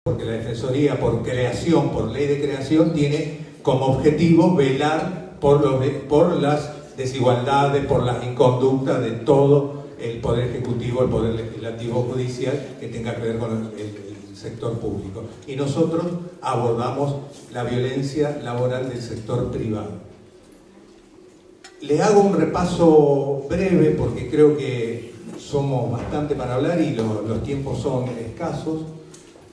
porque la Defensoría, por creación, por ley de creación, tiene como objetivo velar por las desigualdades, por las inconductas de todo el Poder Ejecutivo, el Poder Legislativo, Judicial, que tenga que ver con el sector público. Y nosotros abordamos la violencia laboral del sector privado. Le hago un repaso breve porque creo que somos bastante para hablar y los tiempos son escasos,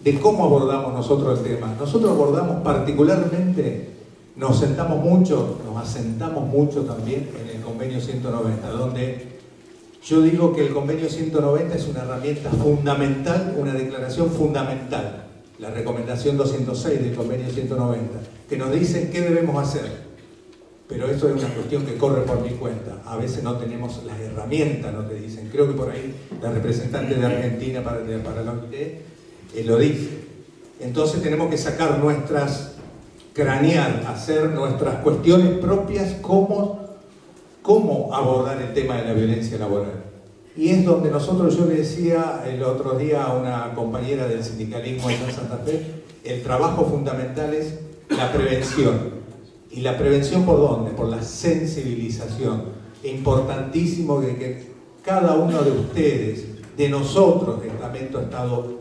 de cómo abordamos nosotros el tema. Nosotros abordamos particularmente, nos asentamos mucho también en el convenio 190, donde yo digo que el convenio 190 es una herramienta fundamental, una declaración fundamental, la recomendación 206 del convenio 190, que nos dice qué debemos hacer. Pero eso es una cuestión que corre por mi cuenta. A veces no tenemos las herramientas, no te dicen. Creo que por ahí la representante de Argentina para la OIT lo dice. Entonces tenemos que sacar cranear, hacer nuestras cuestiones propias, cómo abordar el tema de la violencia laboral. Y es donde yo le decía el otro día a una compañera del sindicalismo allá en Santa Fe, el trabajo fundamental es la prevención. ¿Y la prevención por dónde? Por la sensibilización. Es importantísimo que cada uno de ustedes, de nosotros,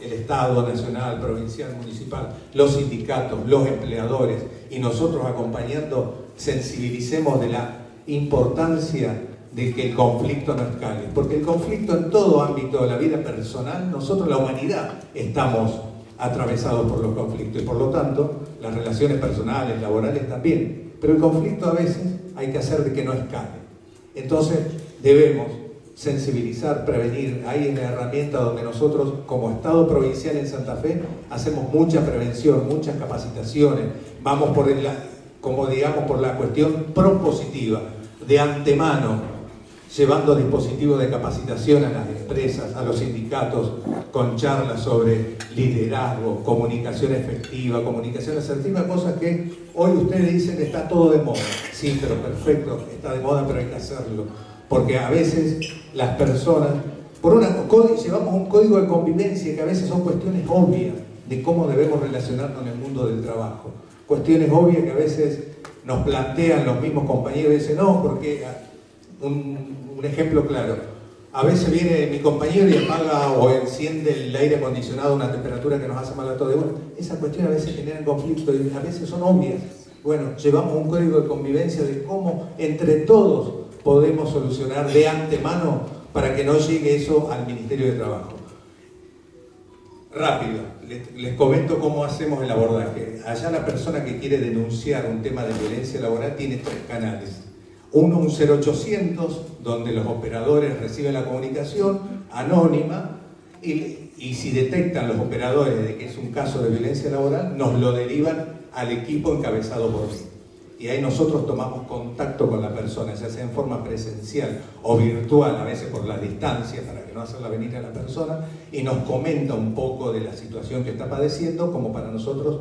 el Estado nacional, provincial, municipal, los sindicatos, los empleadores y nosotros acompañando, sensibilicemos de la importancia de que el conflicto no escale. Porque el conflicto en todo ámbito de la vida personal, nosotros, la humanidad, estamos atravesados por los conflictos y por lo tanto las relaciones personales, laborales también. Pero el conflicto a veces hay que hacer de que no escale. Entonces debemos sensibilizar, prevenir. Hay una herramienta donde nosotros como Estado provincial en Santa Fe hacemos mucha prevención, muchas capacitaciones, vamos por la cuestión propositiva, de antemano, llevando dispositivos de capacitación a las empresas, a los sindicatos, con charlas sobre liderazgo, comunicación efectiva, comunicación asertiva, cosas que hoy ustedes dicen que está todo de moda. Sí, pero perfecto, está de moda, pero hay que hacerlo. Porque a veces las personas, llevamos un código de convivencia que a veces son cuestiones obvias de cómo debemos relacionarnos en el mundo del trabajo. Cuestiones obvias que a veces nos plantean los mismos compañeros y dicen, no, porque un ejemplo claro, a veces viene mi compañero y apaga o enciende el aire acondicionado a una temperatura que nos hace mal a todos. Bueno, esas cuestiones a veces generan conflicto y a veces son obvias. Bueno, llevamos un código de convivencia de cómo entre todos podemos solucionar de antemano para que no llegue eso al Ministerio de Trabajo. Rápido, les comento cómo hacemos el abordaje. Allá la persona que quiere denunciar un tema de violencia laboral tiene 3 canales. Uno, un 0800, donde los operadores reciben la comunicación anónima y si detectan los operadores de que es un caso de violencia laboral, nos lo derivan al equipo encabezado por mí. Y ahí nosotros tomamos contacto con la persona, ya sea en forma presencial o virtual, a veces por la distancia, para que no hacerla venir a la persona, y nos comenta un poco de la situación que está padeciendo, como para nosotros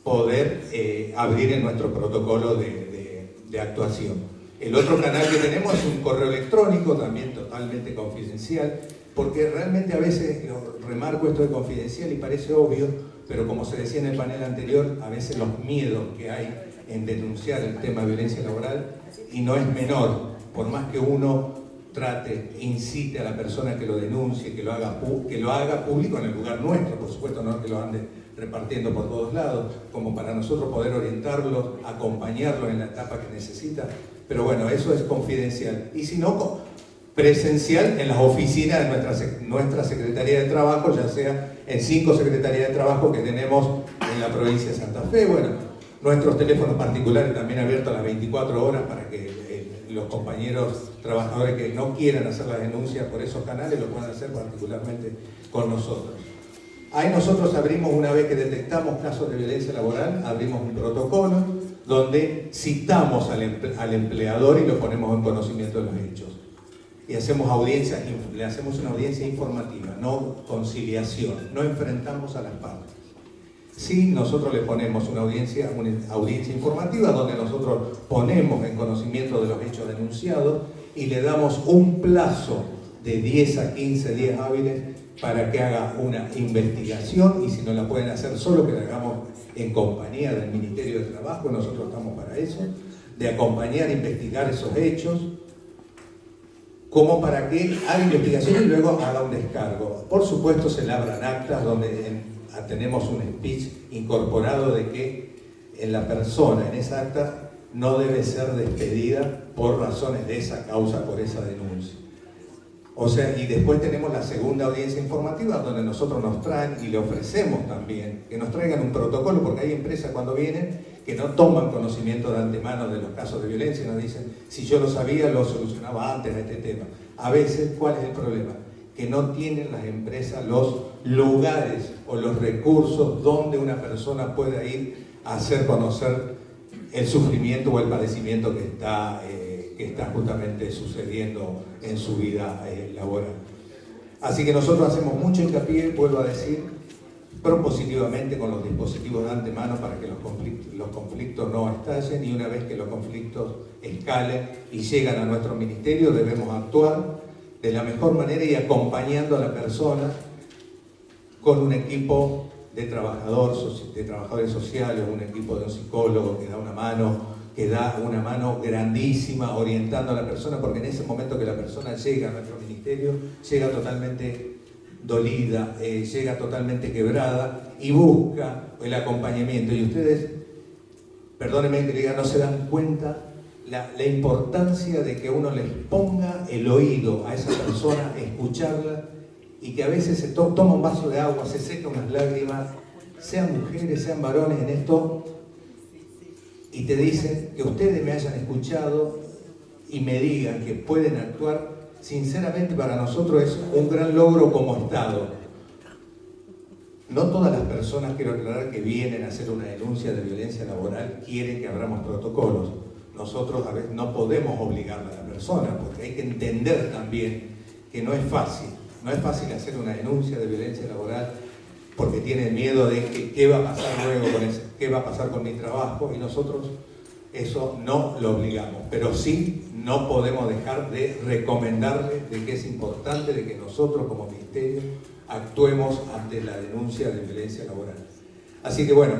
poder abrir en nuestro protocolo de actuación. El otro canal que tenemos es un correo electrónico, también totalmente confidencial, porque realmente a veces remarco esto de confidencial y parece obvio, pero como se decía en el panel anterior, a veces los miedos que hay en denunciar el tema de violencia laboral, y no es menor, por más que uno trate, incite a la persona que lo denuncie, que lo haga público en el lugar nuestro, por supuesto, no que lo ande repartiendo por todos lados, como para nosotros poder orientarlo, acompañarlo en la etapa que necesita, pero bueno, eso es confidencial. Y si no, presencial en las oficinas de nuestra Secretaría de Trabajo, ya sea en 5 Secretarías de Trabajo que tenemos en la provincia de Santa Fe. Bueno, nuestros teléfonos particulares también abiertos a las 24 horas para que los compañeros trabajadores que no quieran hacer las denuncias por esos canales lo puedan hacer particularmente con nosotros. Ahí nosotros abrimos, una vez que detectamos casos de violencia laboral, abrimos un protocolo donde citamos al empleador y lo ponemos en conocimiento de los hechos. Y le hacemos una audiencia informativa, no conciliación, no enfrentamos a las partes. Sí, nosotros le ponemos una audiencia informativa donde nosotros ponemos en conocimiento de los hechos denunciados y le damos un plazo de 10 a 15 días hábiles para que haga una investigación, y si no la pueden hacer solo, que la hagamos en compañía del Ministerio de Trabajo, nosotros estamos para eso, de acompañar e investigar esos hechos, como para que haga investigación y luego haga un descargo. Por supuesto se labran actas donde tenemos un speech incorporado de que en la persona, en esa acta, no debe ser despedida por razones de esa causa, por esa denuncia. O sea, y después tenemos la segunda audiencia informativa donde nosotros nos traen y le ofrecemos también que nos traigan un protocolo, porque hay empresas cuando vienen que no toman conocimiento de antemano de los casos de violencia y nos dicen, si yo lo sabía, lo solucionaba antes de este tema. A veces, ¿cuál es el problema? Que no tienen las empresas los lugares o los recursos donde una persona pueda ir a hacer conocer el sufrimiento o el padecimiento que está justamente sucediendo en su vida laboral. Así que nosotros hacemos mucho hincapié, vuelvo a decir, propositivamente con los dispositivos de antemano para que los conflictos no estallen, y una vez que los conflictos escalen y llegan a nuestro ministerio debemos actuar de la mejor manera y acompañando a la persona con un equipo de trabajadores sociales, un equipo de un psicólogo que da una mano grandísima orientando a la persona, porque en ese momento que la persona llega a nuestro ministerio, llega totalmente dolida, llega totalmente quebrada y busca el acompañamiento. Y ustedes, perdónenme que diga, no se dan cuenta la importancia de que uno les ponga el oído a esa persona, escucharla, y que a veces se toma un vaso de agua, se seca unas lágrimas, sean mujeres, sean varones en esto, y te dicen que ustedes me hayan escuchado y me digan que pueden actuar. Sinceramente para nosotros es un gran logro como Estado. No todas las personas, quiero aclarar, que vienen a hacer una denuncia de violencia laboral quieren que abramos protocolos. Nosotros a veces no podemos obligarle a la persona, porque hay que entender también que no es fácil. No es fácil hacer una denuncia de violencia laboral porque tienen miedo de que qué va a pasar luego con eso, qué va a pasar con mi trabajo, y nosotros eso no lo obligamos, pero sí no podemos dejar de recomendarles de que es importante de que nosotros como ministerio actuemos ante la denuncia de violencia laboral. Así que bueno,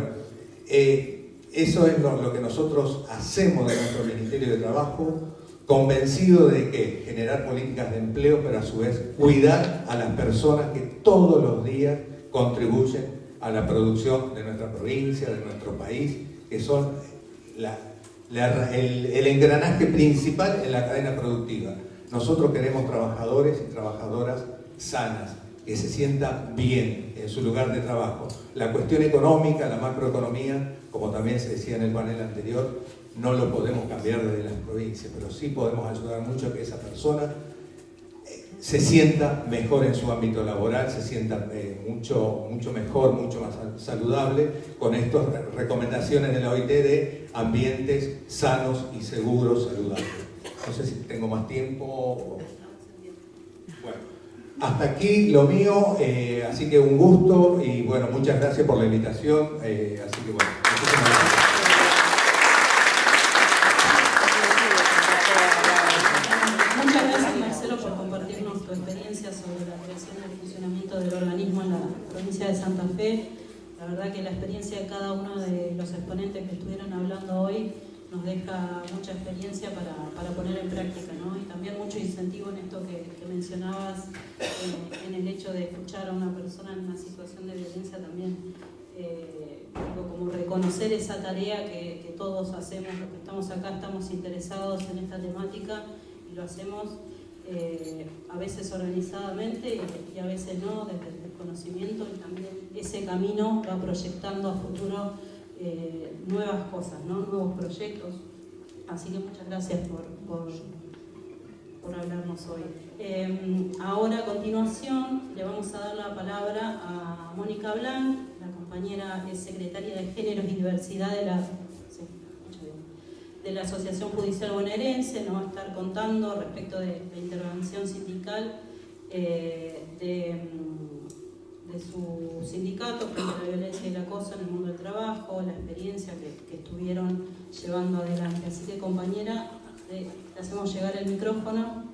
eso es lo que nosotros hacemos de nuestro Ministerio de Trabajo, convencido de que generar políticas de empleo, pero a su vez cuidar a las personas que todos los días contribuyen a la producción de nuestra provincia, de nuestro país, que son el engranaje principal en la cadena productiva. Nosotros queremos trabajadores y trabajadoras sanas, que se sientan bien en su lugar de trabajo. La cuestión económica, la macroeconomía, como también se decía en el panel anterior, no lo podemos cambiar desde las provincias, pero sí podemos ayudar mucho a que esa persona se sienta mejor en su ámbito laboral, se sienta mucho mejor, mucho más saludable, con estas recomendaciones de la OIT de ambientes sanos y seguros, saludables. No sé si tengo más tiempo. Bueno, hasta aquí lo mío, así que un gusto y bueno, muchas gracias por la invitación. Así que bueno, muchísimas gracias. Del organismo en la provincia de Santa Fe. La verdad que la experiencia de cada uno de los exponentes que estuvieron hablando hoy nos deja mucha experiencia para poner en práctica, ¿no? Y también mucho incentivo en esto que mencionabas, en el hecho de escuchar a una persona en una situación de violencia también, como reconocer esa tarea que todos hacemos, los que estamos acá estamos interesados en esta temática y lo hacemos a veces organizadamente y a veces no, desde el desconocimiento, y también ese camino va proyectando a futuro nuevas cosas, ¿no? Nuevos proyectos. Así que muchas gracias por hablarnos hoy. Ahora, a continuación, le vamos a dar la palabra a Mónica Blanc. La compañera es secretaria de Géneros y Diversidad de la Asociación Judicial Bonaerense. Nos va a estar contando respecto de la intervención sindical de su sindicato frente a la violencia y el acoso en el mundo del trabajo, la experiencia que estuvieron llevando adelante. Así que, compañera, le hacemos llegar el micrófono.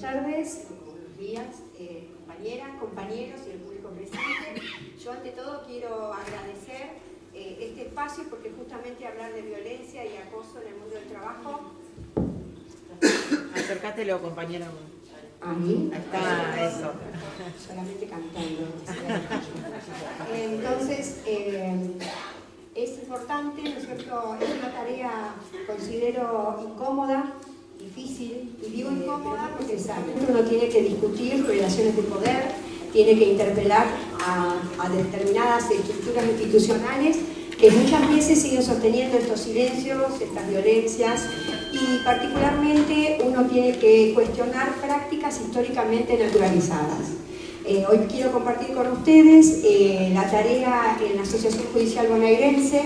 tardes, buenos días, compañeras, compañeros y el público presente. Yo ante todo quiero agradecer este espacio porque justamente hablar de violencia y acoso en el mundo del trabajo. Acércatelo, compañera. Ahí está, eso. Solamente cantando. Entonces, es importante, ¿no es cierto? Es una tarea, considero, incómoda, difícil, y digo incómoda porque uno tiene que discutir relaciones de poder, tiene que interpelar a determinadas estructuras institucionales que muchas veces siguen sosteniendo estos silencios, estas violencias, y particularmente uno tiene que cuestionar prácticas históricamente naturalizadas. Hoy quiero compartir con ustedes la tarea en la Asociación Judicial Bonaerense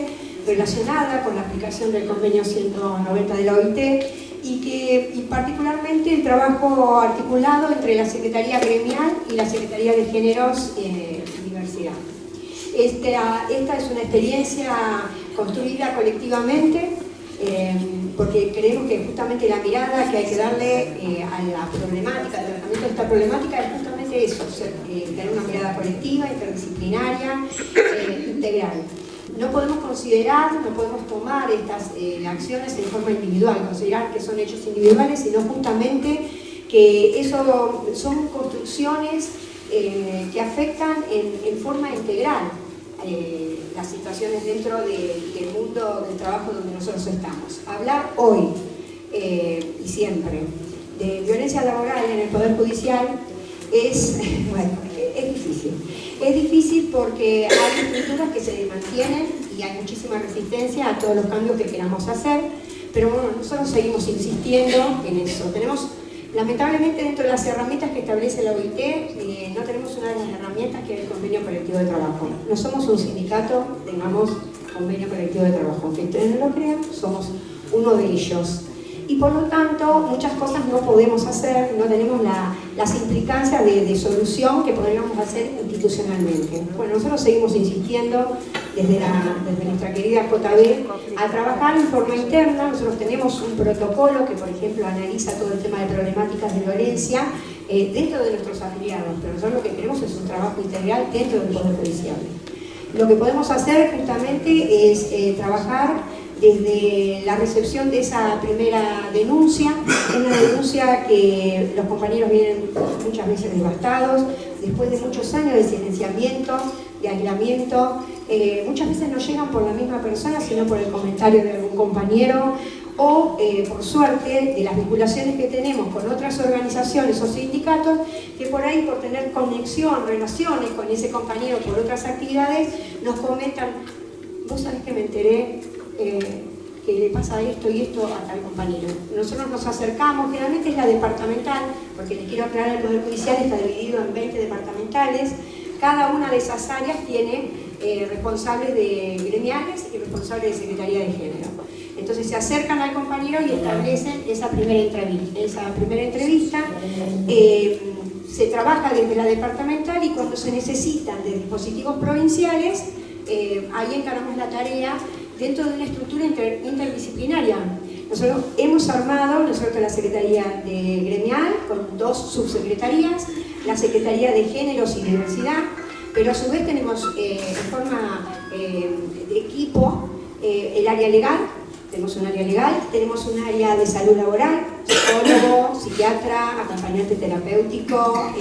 relacionada con la aplicación del convenio 190 de la OIT y particularmente el trabajo articulado entre la Secretaría Gremial y la Secretaría de Géneros y Diversidad. Esta es una experiencia construida colectivamente porque creemos que justamente la mirada que hay que darle a la problemática, al tratamiento de esta problemática es justamente eso, tener una mirada colectiva, interdisciplinaria, integral. No podemos considerar, no podemos tomar estas acciones en forma individual, considerar que son hechos individuales, sino justamente que eso son construcciones que afectan en forma integral las situaciones dentro del mundo del trabajo donde nosotros estamos. Hablar hoy y siempre de violencia laboral en el Poder Judicial es, bueno, es difícil. Es difícil porque hay estructuras que se mantienen y hay muchísima resistencia a todos los cambios que queramos hacer, pero bueno, nosotros seguimos insistiendo en eso. Tenemos, lamentablemente, dentro de las herramientas que establece la OIT, no tenemos una de las herramientas que es el convenio colectivo de trabajo. No somos un sindicato, tengamos convenio colectivo de trabajo. Aunque ustedes no lo crean, somos uno de ellos. Y por lo tanto, muchas cosas no podemos hacer, no tenemos las implicancias de solución que podríamos hacer institucionalmente. Bueno, nosotros seguimos insistiendo desde nuestra querida JB a trabajar en forma interna. Nosotros tenemos un protocolo que, por ejemplo, analiza todo el tema de problemáticas de violencia dentro de nuestros afiliados, pero nosotros lo que queremos es un trabajo integral dentro del Poder Judicial. Lo que podemos hacer justamente es trabajar desde la recepción de esa primera denuncia, una denuncia que los compañeros vienen muchas veces devastados, después de muchos años de silenciamiento, de aislamiento, muchas veces no llegan por la misma persona, sino por el comentario de algún compañero, o por suerte de las vinculaciones que tenemos con otras organizaciones o sindicatos, que por ahí por tener conexión, relaciones con ese compañero por otras actividades, nos comentan: vos sabés que me enteré que le pasa esto y esto a tal compañero. Nosotros nos acercamos, generalmente es la departamental, porque les quiero aclarar, el Poder Judicial está dividido en 20 departamentales, cada una de esas áreas tiene responsables de gremiales y responsables de Secretaría de Género. Entonces se acercan al compañero y establecen esa primera entrevista. Se trabaja desde la departamental y cuando se necesitan de dispositivos provinciales, ahí encaramos la tarea dentro de una estructura interdisciplinaria. Nosotros hemos armado, la Secretaría de Gremial con 2 subsecretarías, la Secretaría de Géneros y Diversidad, pero a su vez tenemos en forma de equipo el área legal, tenemos un área legal, tenemos un área de salud laboral, psicólogo, psiquiatra, acompañante terapéutico,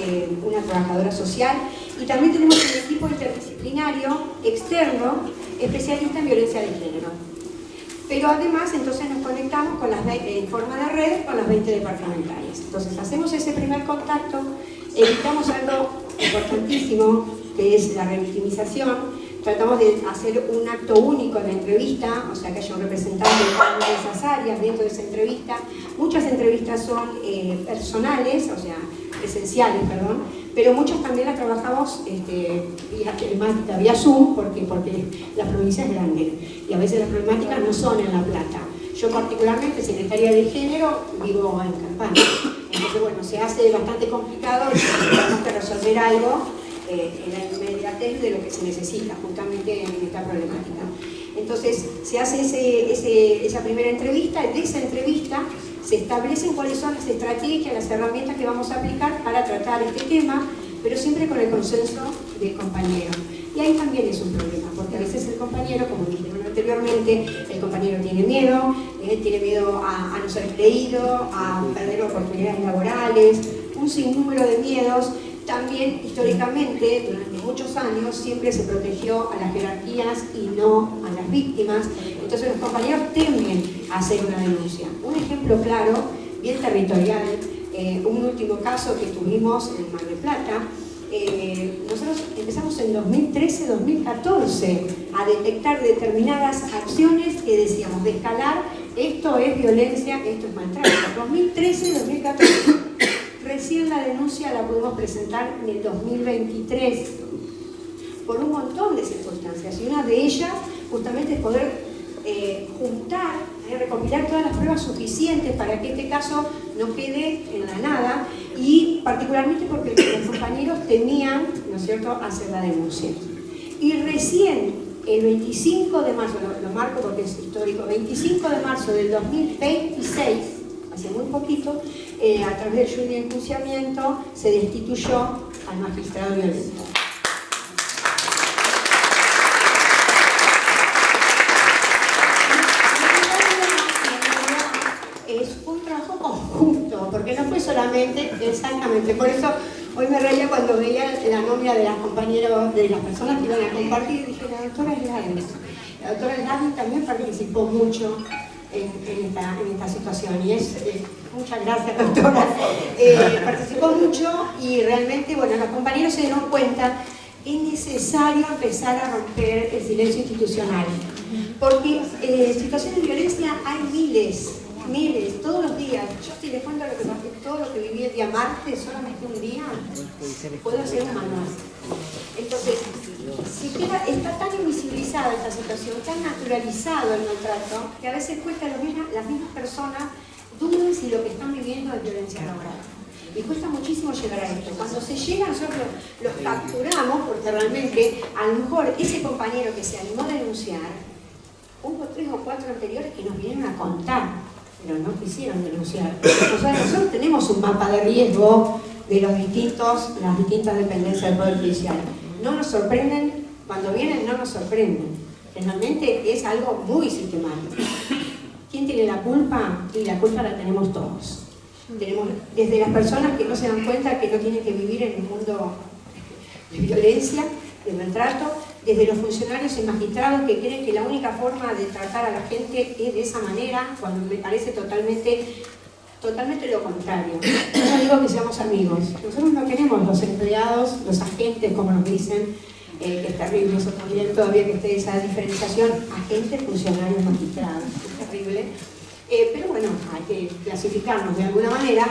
una trabajadora social, y también tenemos un equipo interdisciplinario externo especialista en violencia de género. Pero además entonces nos conectamos con en forma de red con las 20 departamentales. Entonces hacemos ese primer contacto, evitamos algo importantísimo que es la revictimización. Tratamos de hacer un acto único en la entrevista, o sea que haya un representante de cada una de esas áreas dentro de esa entrevista. Muchas entrevistas son personales, o sea, presenciales, perdón, pero muchas también las trabajamos vía telemática, vía Zoom, porque la provincia es grande y a veces las problemáticas no son en La Plata. Yo particularmente, secretaria de Género, vivo en Campana. Entonces, bueno, se hace bastante complicado y tenemos que resolver algo en la inmediatez de lo que se necesita justamente en esta problemática. Entonces se hace esa primera entrevista, y de esa entrevista se establecen cuáles son las estrategias, las herramientas que vamos a aplicar para tratar este tema, pero siempre con el consenso del compañero. Y ahí también es un problema, porque a veces el compañero, como dijeron anteriormente, el compañero tiene miedo a no ser creído, a perder oportunidades laborales, un sinnúmero de miedos. También, históricamente, durante muchos años, siempre se protegió a las jerarquías y no a las víctimas. Entonces los compañeros temen hacer una denuncia. Un ejemplo claro, bien territorial, un último caso que tuvimos en Mar del Plata. Nosotros empezamos en 2013-2014 a detectar determinadas acciones que decíamos de escalar, esto es violencia, esto es maltrato. 2013-2014. Recién la denuncia la pudimos presentar en el 2023 por un montón de circunstancias, y una de ellas justamente es poder juntar, recopilar todas las pruebas suficientes para que este caso no quede en la nada, y particularmente porque los compañeros temían, ¿no es cierto?, hacer la denuncia. Y recién el 25 de marzo, lo marco porque es histórico, 25 de marzo del 2026, hace muy poquito, a través del juicio de enjuiciamiento se destituyó al magistrado violento. Es un trabajo conjunto, porque no fue solamente, exactamente, por eso hoy me reía cuando veía la nómina de las compañeras, de las personas que iban a compartir, y dije, la doctora Slavin. La doctora Slavin también participó mucho en esta situación, y muchas gracias, doctora. Participó mucho, y realmente, bueno, los compañeros se dieron cuenta, es necesario empezar a romper el silencio institucional, porque situaciones de violencia hay miles, todos los días. Yo si les cuento todo lo que viví el día martes, solamente un día, puedo hacer un manual. Entonces, está tan invisibilizada esta situación, tan naturalizado el maltrato, que a veces cuesta las mismas personas duden si lo que están viviendo es violencia laboral. Y cuesta muchísimo llegar a esto. Cuando se llega, nosotros los capturamos, porque realmente, a lo mejor ese compañero que se animó a denunciar, hubo 3 o 4 anteriores que nos vinieron a contar, pero no quisieron denunciar. Nosotros tenemos un mapa de riesgo de las distintas dependencias del Poder Judicial. No nos sorprenden, cuando vienen no nos sorprenden. Generalmente es algo muy sistemático. ¿Quién tiene la culpa? Y la culpa la tenemos todos. Tenemos desde las personas que no se dan cuenta que no tienen que vivir en un mundo de violencia, de maltrato, desde los funcionarios y magistrados que creen que la única forma de tratar a la gente es de esa manera, cuando me parece totalmente lo contrario. No digo que seamos amigos, nosotros no queremos los empleados, los agentes, como nos dicen, que es terrible, eso también todavía que esté esa diferenciación, agentes, funcionarios, magistrados, es terrible. Pero bueno, hay que clasificarnos de alguna manera.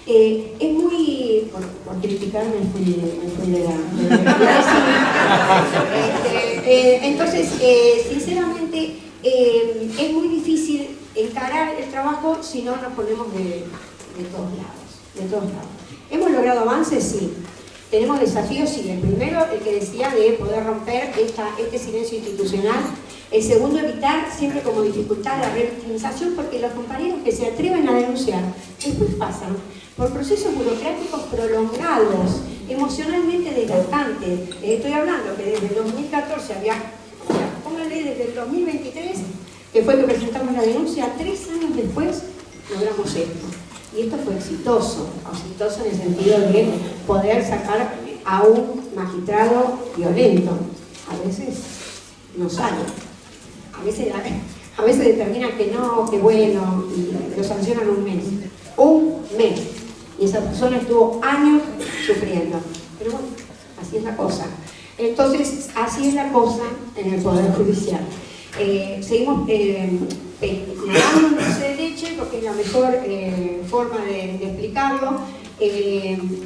Es muy... Por criticar me fui de la entonces, sinceramente, es muy difícil encarar el trabajo si no nos ponemos de todos lados. ¿Hemos logrado avances? Sí. ¿Tenemos desafíos? Sí. El primero, el que decía de poder romper este silencio institucional. El segundo, evitar siempre como dificultad la revictimización, porque los compañeros que se atreven a denunciar después pasan por procesos burocráticos prolongados, emocionalmente desgastantes. Estoy hablando que desde el 2014 póngale desde el 2023, que fue que presentamos la denuncia, 3 años después logramos esto. Y esto fue exitoso en el sentido de poder sacar a un magistrado violento. A veces no sale. A veces determinan que no, que bueno, y lo sancionan un mes. Y esa persona estuvo años sufriendo. Pero bueno, así es la cosa. Entonces, así es la cosa en el Poder Judicial. Seguimos nadando en dulce de leche, porque es la mejor forma de explicarlo.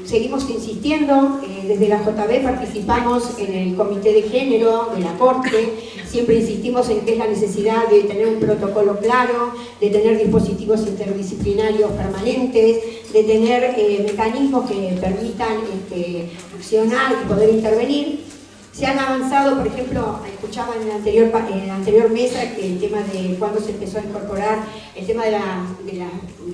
Seguimos insistiendo, desde la JB participamos en el Comité de Género de la Corte, siempre insistimos en que es la necesidad de tener un protocolo claro, de tener dispositivos interdisciplinarios permanentes, de tener mecanismos que permitan accionar y poder intervenir. Se han avanzado, por ejemplo, escuchaba en la anterior mesa que el tema de cuando se empezó a incorporar el tema de las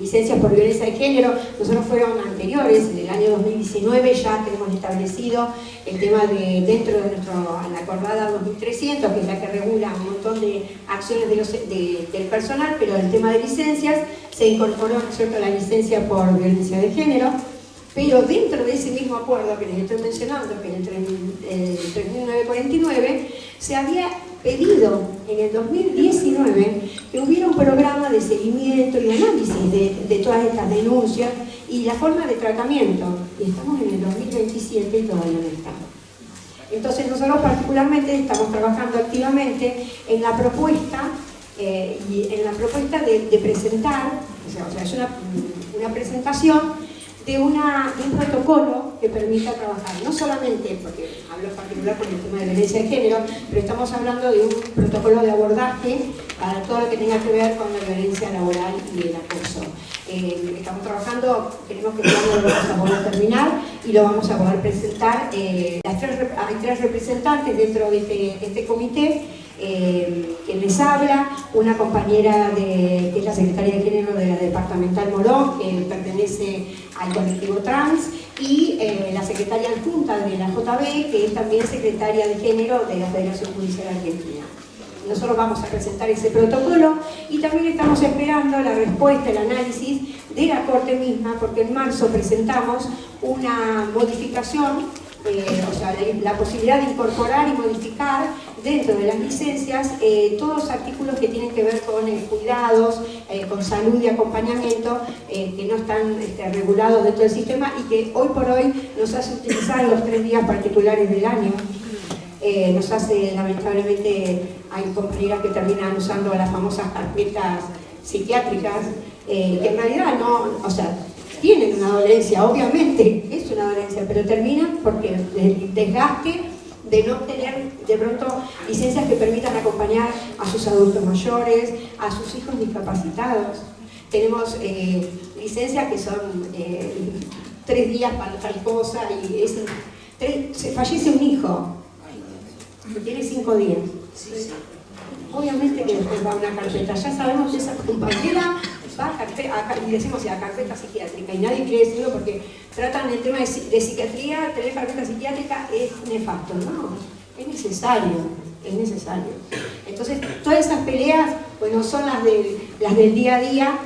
licencias por violencia de género. Nosotros fueron anteriores, en el año 2019 ya tenemos establecido el tema de dentro de la acordada 2300, que es la que regula un montón de acciones del personal, pero el tema de licencias se incorporó, ¿no es cierto?, la licencia por violencia de género. Pero dentro de ese mismo acuerdo que les estoy mencionando, que es el 3949, se había pedido en el 2019 que hubiera un programa de seguimiento y análisis de todas estas denuncias y la forma de tratamiento. Y estamos en el 2027 y todavía no estamos. Entonces nosotros particularmente estamos trabajando activamente en la propuesta de presentar, o sea, es una presentación de un protocolo que permita trabajar, no solamente, porque hablo en particular con el tema de violencia de género, pero estamos hablando de un protocolo de abordaje para todo lo que tenga que ver con la violencia laboral y el acoso. Estamos trabajando, queremos que este año lo vamos a poder terminar y lo vamos a poder presentar. Hay tres representantes dentro de este comité. Que les habla, una compañera que es la secretaria de género de la departamental Morón, que pertenece al colectivo trans, y la secretaria adjunta de la JB, que es también secretaria de género de la Federación Judicial Argentina. Nosotros vamos a presentar ese protocolo y también estamos esperando la respuesta, el análisis de la Corte misma, porque en marzo presentamos una modificación, o sea, la posibilidad de incorporar y modificar dentro de las licencias todos los artículos que tienen que ver con cuidados, con salud y acompañamiento, que no están regulados dentro del sistema y que hoy por hoy nos hace utilizar los 3 días particulares del año. Nos hace, lamentablemente, hay compañeras que terminan usando las famosas carpetas psiquiátricas, que en realidad no, o sea, tienen una dolencia, obviamente es una dolencia, pero terminan porque el desgaste de no tener de pronto licencias que permitan acompañar a sus adultos mayores, a sus hijos discapacitados. Tenemos licencias que son 3 días para tal cosa y se fallece un hijo que tiene 5 días. Obviamente que después va a una carpeta, ya sabemos que esa compañera va a decimos a carpeta psiquiátrica y nadie quiere decirlo porque tratan el tema de psiquiatría, tener carpeta psiquiátrica es nefasto, no, es necesario, es necesario. Entonces todas esas peleas, bueno, son las del día a día.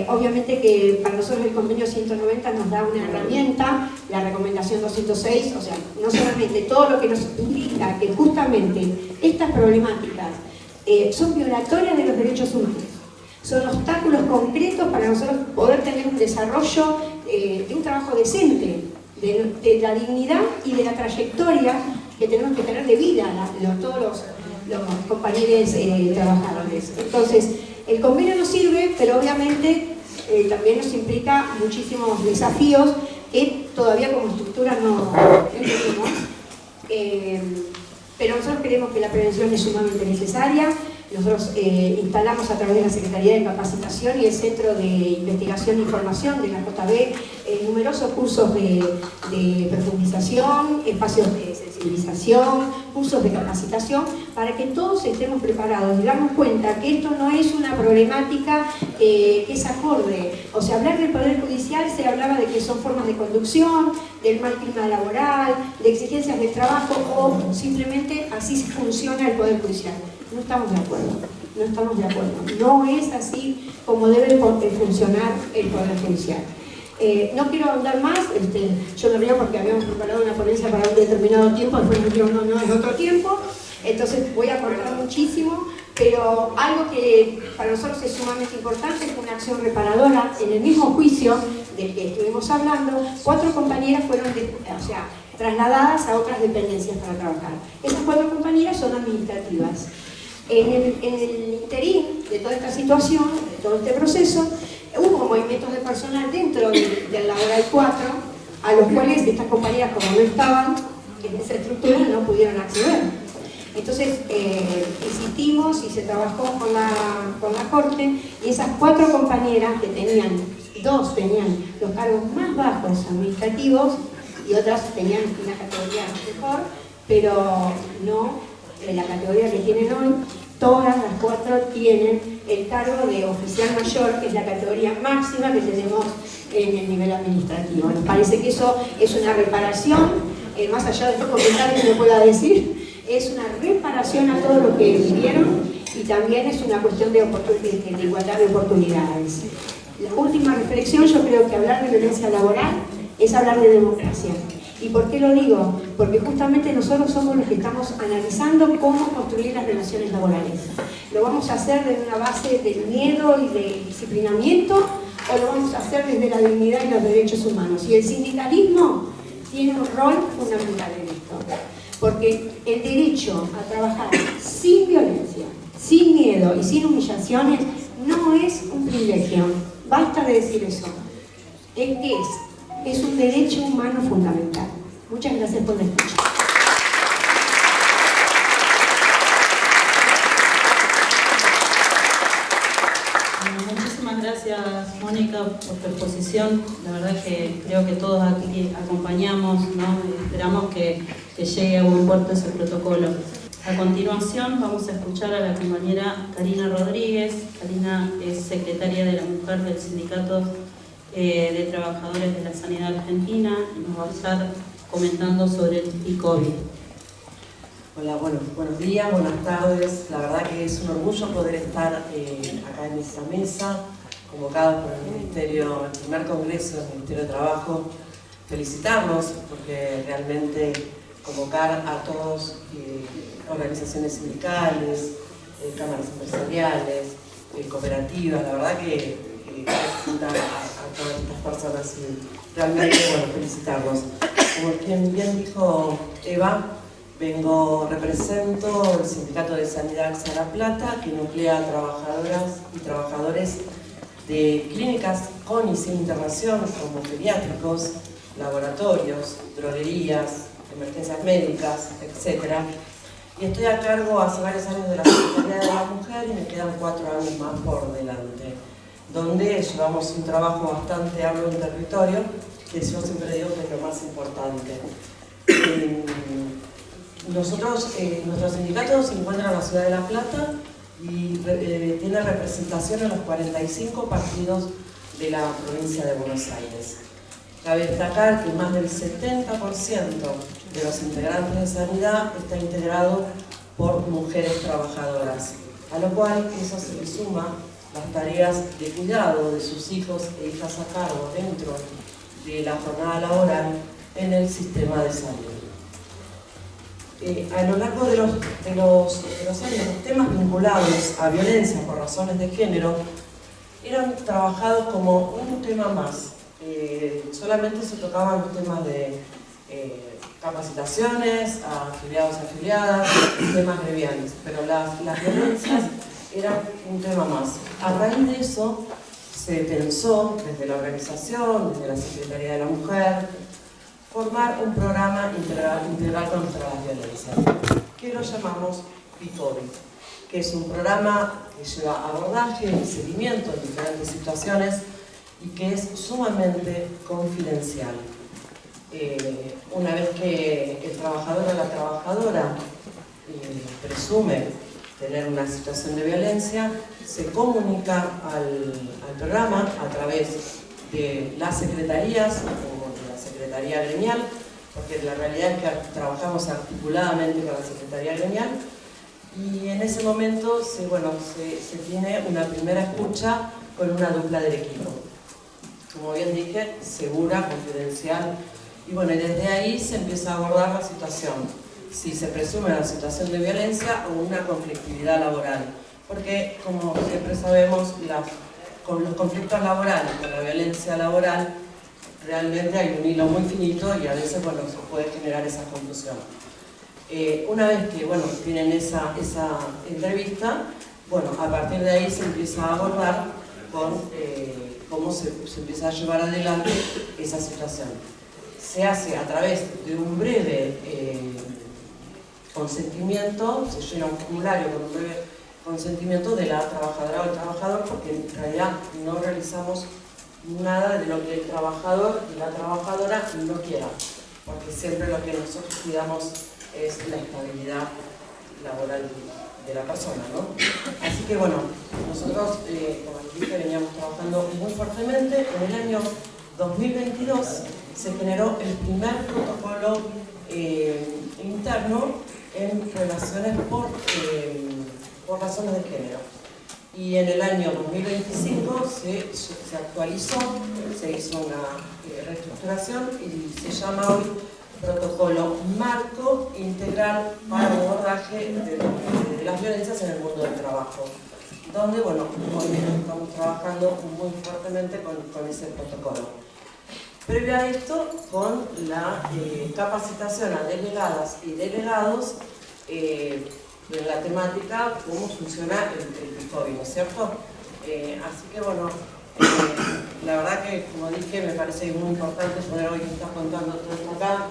Obviamente que para nosotros el convenio 190 nos da una herramienta, la recomendación 206, o sea, no solamente todo lo que nos indica que justamente estas problemáticas son violatorias de los derechos humanos, son obstáculos concretos para nosotros poder tener un desarrollo de un trabajo decente, de la dignidad y de la trayectoria que tenemos que tener de vida todos los compañeros trabajadores. Entonces, el convenio nos sirve, pero obviamente también nos implica muchísimos desafíos que todavía como estructura no tenemos. Pero nosotros creemos que la prevención es sumamente necesaria. Nosotros instalamos a través de la Secretaría de Capacitación y el Centro de Investigación e Información de la JB numerosos cursos de profundización, espacios de sensibilización, cursos de capacitación, para que todos estemos preparados y darnos cuenta que esto no es una problemática que es acorde. O sea, hablar del Poder Judicial se hablaba de que son formas de conducción, del mal clima laboral, de exigencias del trabajo o simplemente así funciona el Poder Judicial. No estamos de acuerdo, no estamos de acuerdo. No es así como debe funcionar el Poder Judicial. No quiero ahondar más, yo me río porque habíamos preparado una ponencia para un determinado tiempo, después me dijeron no es otro tiempo, entonces voy a cortar muchísimo, pero algo que para nosotros es sumamente importante es una acción reparadora. En el mismo juicio del que estuvimos hablando, 4 compañeras fueron trasladadas a otras dependencias para trabajar. Esas 4 compañeras son administrativas. En el interín de toda esta situación, de todo este proceso, hubo movimientos de personal dentro del Laboral 4, a los cuales estas compañeras, como no estaban en esa estructura, no pudieron acceder. Entonces, insistimos y se trabajó con la Corte, y esas 4 compañeras que tenían, 2 tenían los cargos más bajos administrativos y otras tenían una categoría mejor, pero no en la categoría que tienen hoy. Todas las 4 tienen el cargo de oficial mayor, que es la categoría máxima que tenemos en el nivel administrativo. Nos parece que eso es una reparación, más allá de estos comentarios que me pueda decir, es una reparación a todo lo que vivieron y también es una cuestión de igualdad de oportunidades. La última reflexión, yo creo que hablar de violencia laboral es hablar de democracia. ¿Y por qué lo digo? Porque justamente nosotros somos los que estamos analizando cómo construir las relaciones laborales. ¿Lo vamos a hacer desde una base del miedo y del disciplinamiento o lo vamos a hacer desde la dignidad y los derechos humanos? Y el sindicalismo tiene un rol fundamental en esto. Porque el derecho a trabajar sin violencia, sin miedo y sin humillaciones no es un privilegio. Basta de decir eso. ¿Qué es? Es un derecho humano fundamental. Muchas gracias por la escucha. Muchísimas gracias, Mónica, por tu exposición. La verdad que creo que todos aquí acompañamos, ¿no? Esperamos que llegue a buen puerto ese protocolo. A continuación vamos a escuchar a la compañera Karina Rodríguez. Karina es secretaria de la Mujer del Sindicato de Trabajadores de la Sanidad Argentina y nos va a estar comentando sobre el COVID. Hola, buenos días, buenas tardes. La verdad que es un orgullo poder estar acá en esta mesa, convocados por el Ministerio, el primer Congreso del Ministerio de Trabajo. Felicitarlos porque realmente convocar a todos, organizaciones sindicales, cámaras empresariales, cooperativas, la verdad que juntar a todas estas personas y realmente, felicitarlos. Como quien bien dijo Eva, represento el Sindicato de Sanidad AXA La Plata, que nuclea a trabajadoras y trabajadores de clínicas con y sin internación, como pediátricos, laboratorios, droguerías, emergencias médicas, etc. Y estoy a cargo hace varios años de la Secretaría de la Mujer y me quedan 4 años más por delante, donde llevamos un trabajo bastante arduo en territorio, que yo siempre digo que es lo más importante. Nuestro sindicato se encuentra en la ciudad de La Plata y tiene representación en los 45 partidos de la provincia de Buenos Aires. Cabe destacar que más del 70% de los integrantes de sanidad está integrado por mujeres trabajadoras, a lo cual eso se le suma las tareas de cuidado de sus hijos e hijas a cargo dentro de la jornada laboral en el sistema de salud. A lo largo de los años, los temas vinculados a violencia por razones de género eran trabajados como un tema más. Solamente se tocaban los temas de capacitaciones a afiliados y afiliadas, temas gremiales, pero las violencias eran un tema más. A raíz de eso se pensó desde la organización, desde la Secretaría de la Mujer, formar un programa integral contra las violencias, que lo llamamos PICOVID, que es un programa que lleva abordaje y seguimiento en diferentes situaciones y que es sumamente confidencial. Una vez que el trabajador o la trabajadora presume tener una situación de violencia, se comunica al programa a través de las secretarías o de la Secretaría Gremial, porque la realidad es que trabajamos articuladamente con la Secretaría Gremial, y en ese momento se tiene una primera escucha con una dupla del equipo. Como bien dije, segura, confidencial, y desde ahí se empieza a abordar la situación, si se presume una situación de violencia o una conflictividad laboral, porque como siempre sabemos, con los conflictos laborales, con la violencia laboral, realmente hay un hilo muy finito y a veces se puede generar esa confusión. Una vez que tienen esa entrevista, a partir de ahí se empieza a abordar con cómo se empieza a llevar adelante esa situación. Se hace a través de un breve consentimiento, se llena un formulario con un breve consentimiento de la trabajadora o el trabajador, porque en realidad no realizamos nada de lo que el trabajador y la trabajadora no quieran, porque siempre lo que nosotros cuidamos es la estabilidad laboral de la persona, ¿no? Así que bueno, nosotros, como les dije, veníamos trabajando muy fuertemente. En el año 2022 se generó el primer protocolo interno en relaciones por razones de género. Y en el año 2025 se actualizó, se hizo una reestructuración y se llama hoy Protocolo Marco Integral para el abordaje de las violencias en el mundo del trabajo, donde, bueno, hoy estamos trabajando muy fuertemente con ese protocolo. Previo a esto, con la capacitación a delegadas y delegados en la temática cómo funciona el COVID, ¿no es cierto? Así que bueno, la verdad que, como dije, me parece muy importante poner hoy que estás contando todo esto acá.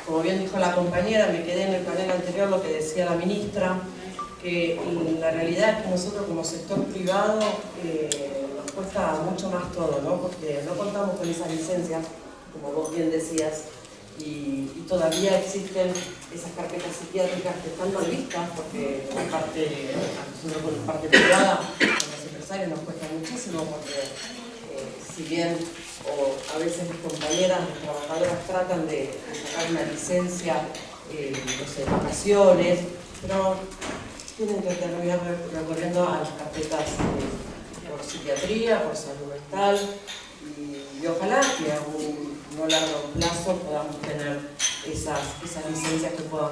Como bien dijo la compañera, me quedé en el panel anterior lo que decía la ministra, que la realidad es que nosotros como sector privado nos cuesta mucho más todo, ¿no? Porque no contamos con esas licencias, como vos bien decías, y todavía existen esas carpetas psiquiátricas que están mal vistas, porque a nosotros con la parte privada, con los empresarios nos cuesta muchísimo, porque si bien a veces las compañeras, las trabajadoras tratan de sacar una licencia, no sé, vacaciones, pero tienen que terminar recurriendo a las carpetas por psiquiatría, por salud mental, y ojalá que a un no largo plazo podamos tener esas licencias que puedan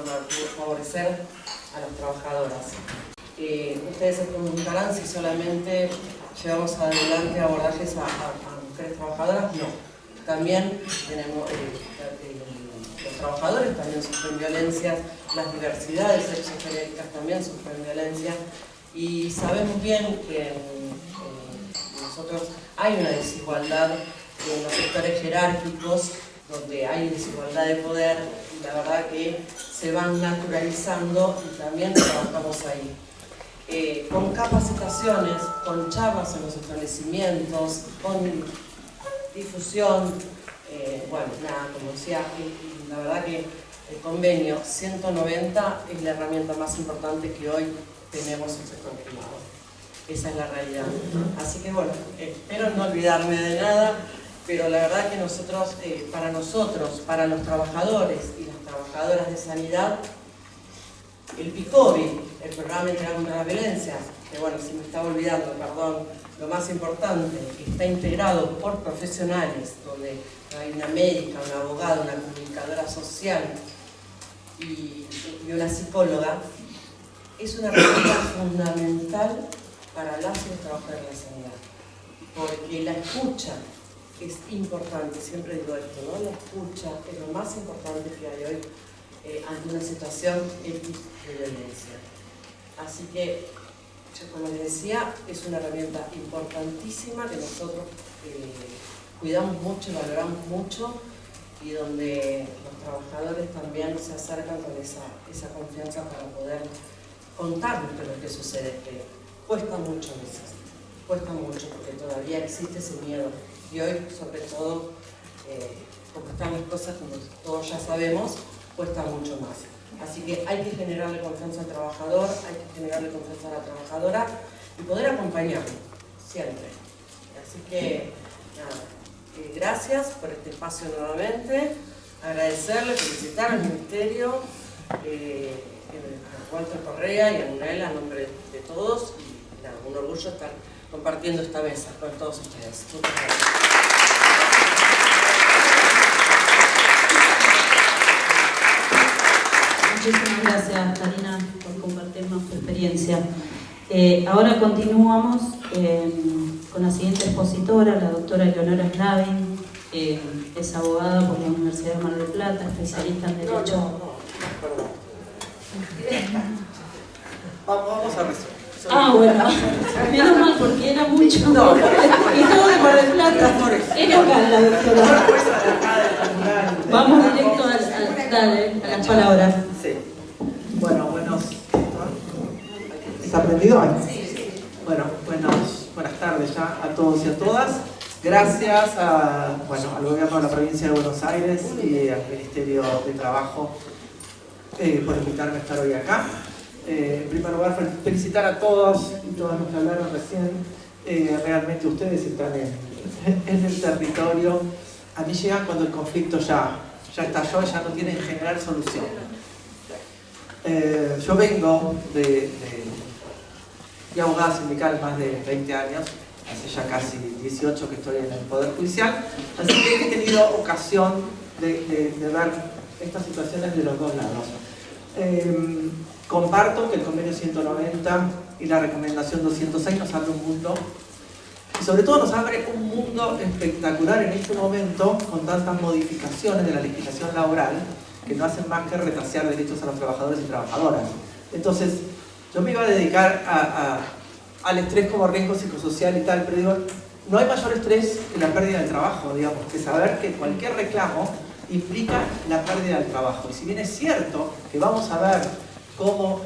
favorecer a las trabajadoras. Ustedes se preguntarán si solamente llevamos adelante abordajes a mujeres trabajadoras. No, también tenemos los trabajadores también sufren violencias, las diversidades sexogenéricas también sufren violencia, y sabemos bien que nosotros hay una desigualdad en los sectores jerárquicos donde hay desigualdad de poder, y la verdad que se van naturalizando y también trabajamos ahí. Con capacitaciones, con charlas en los establecimientos, con difusión, bueno, nada, como decía, la verdad que el convenio 190 es la herramienta más importante que hoy tenemos en el sector privado. Esa es la realidad. Así que bueno, espero no olvidarme de nada, pero la verdad que nosotros, para los trabajadores y las trabajadoras de sanidad, el PICOVI, el Programa Integral contra la Violencia, que bueno, si me estaba olvidando, perdón, lo más importante, está integrado por profesionales, donde hay una médica, una abogada, una comunicadora social y una psicóloga, es una herramienta fundamental para las y los trabajadores de la sanidad, porque la escucha es importante, siempre digo esto, ¿no? La escucha es lo más importante que hay hoy ante una situación de violencia. Así que, como les decía, es una herramienta importantísima que nosotros cuidamos mucho y valoramos mucho, y donde los trabajadores también se acercan con esa confianza para poder contarles lo que sucede, que cuesta mucho a veces, cuesta mucho porque todavía existe ese miedo, y hoy sobre todo, como están las cosas, como todos ya sabemos, cuesta mucho más. Así que hay que generarle confianza al trabajador, hay que generarle confianza a la trabajadora y poder acompañarlo, siempre. Así que, nada, gracias por este espacio nuevamente, agradecerle, felicitar al Ministerio, a Walter Correa y a Munel a nombre de todos, y nada, un orgullo estar compartiendo esta mesa con todos ustedes. Muchas gracias. Muchísimas gracias, Karina, por compartirnos tu experiencia. Ahora continuamos con la siguiente expositora, la doctora Eleonora Slavin, es abogada por la Universidad de Mar del Plata, especialista en Derecho. Perdón. Vamos a resolver. Bueno, menos mal porque era mucho. Y todo de Mar del Plata. Es local la doctora. Vamos directo a las palabras. Sí. Bueno, ¿está aprendido? Bueno, buenas tardes ya a todos y a todas. Gracias al Gobierno de la Provincia de Buenos Aires y al Ministerio de Trabajo por invitarme a estar hoy acá. En primer lugar, felicitar a todos y todas los que hablaron recién. Realmente ustedes están en el territorio. A mí llegan cuando el conflicto ya estalló, ya no tiene en general solución. Yo vengo de abogada sindical más de 20 años, hace ya casi 18 que estoy en el Poder Judicial, así que he tenido ocasión de ver estas situaciones de los dos lados. Comparto que el convenio 190 y la recomendación 206 nos abre un mundo, y sobre todo nos abre un mundo espectacular en este momento, con tantas modificaciones de la legislación laboral que no hacen más que retasear derechos a los trabajadores y trabajadoras. Entonces, yo me iba a dedicar al estrés como riesgo psicosocial y tal, pero digo, no hay mayor estrés que la pérdida del trabajo, digamos, que saber que cualquier reclamo implica la pérdida del trabajo. Y si bien es cierto que vamos a ver cómo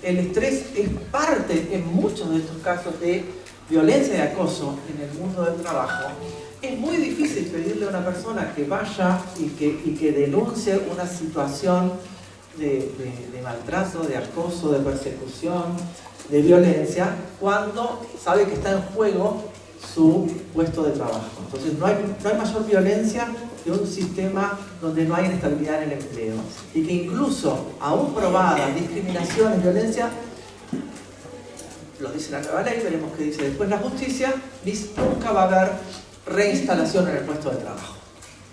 el estrés es parte en muchos de estos casos de violencia y acoso en el mundo del trabajo, es muy difícil pedirle a una persona que vaya y que denuncie una situación de maltrato, de acoso, de persecución, de violencia, cuando sabe que está en juego su puesto de trabajo. Entonces no hay mayor violencia que un sistema donde no hay inestabilidad en el empleo. Y que incluso, aún probada discriminación y violencia, lo dice la nueva ley, veremos qué dice después la justicia, dice nunca va a haber reinstalación en el puesto de trabajo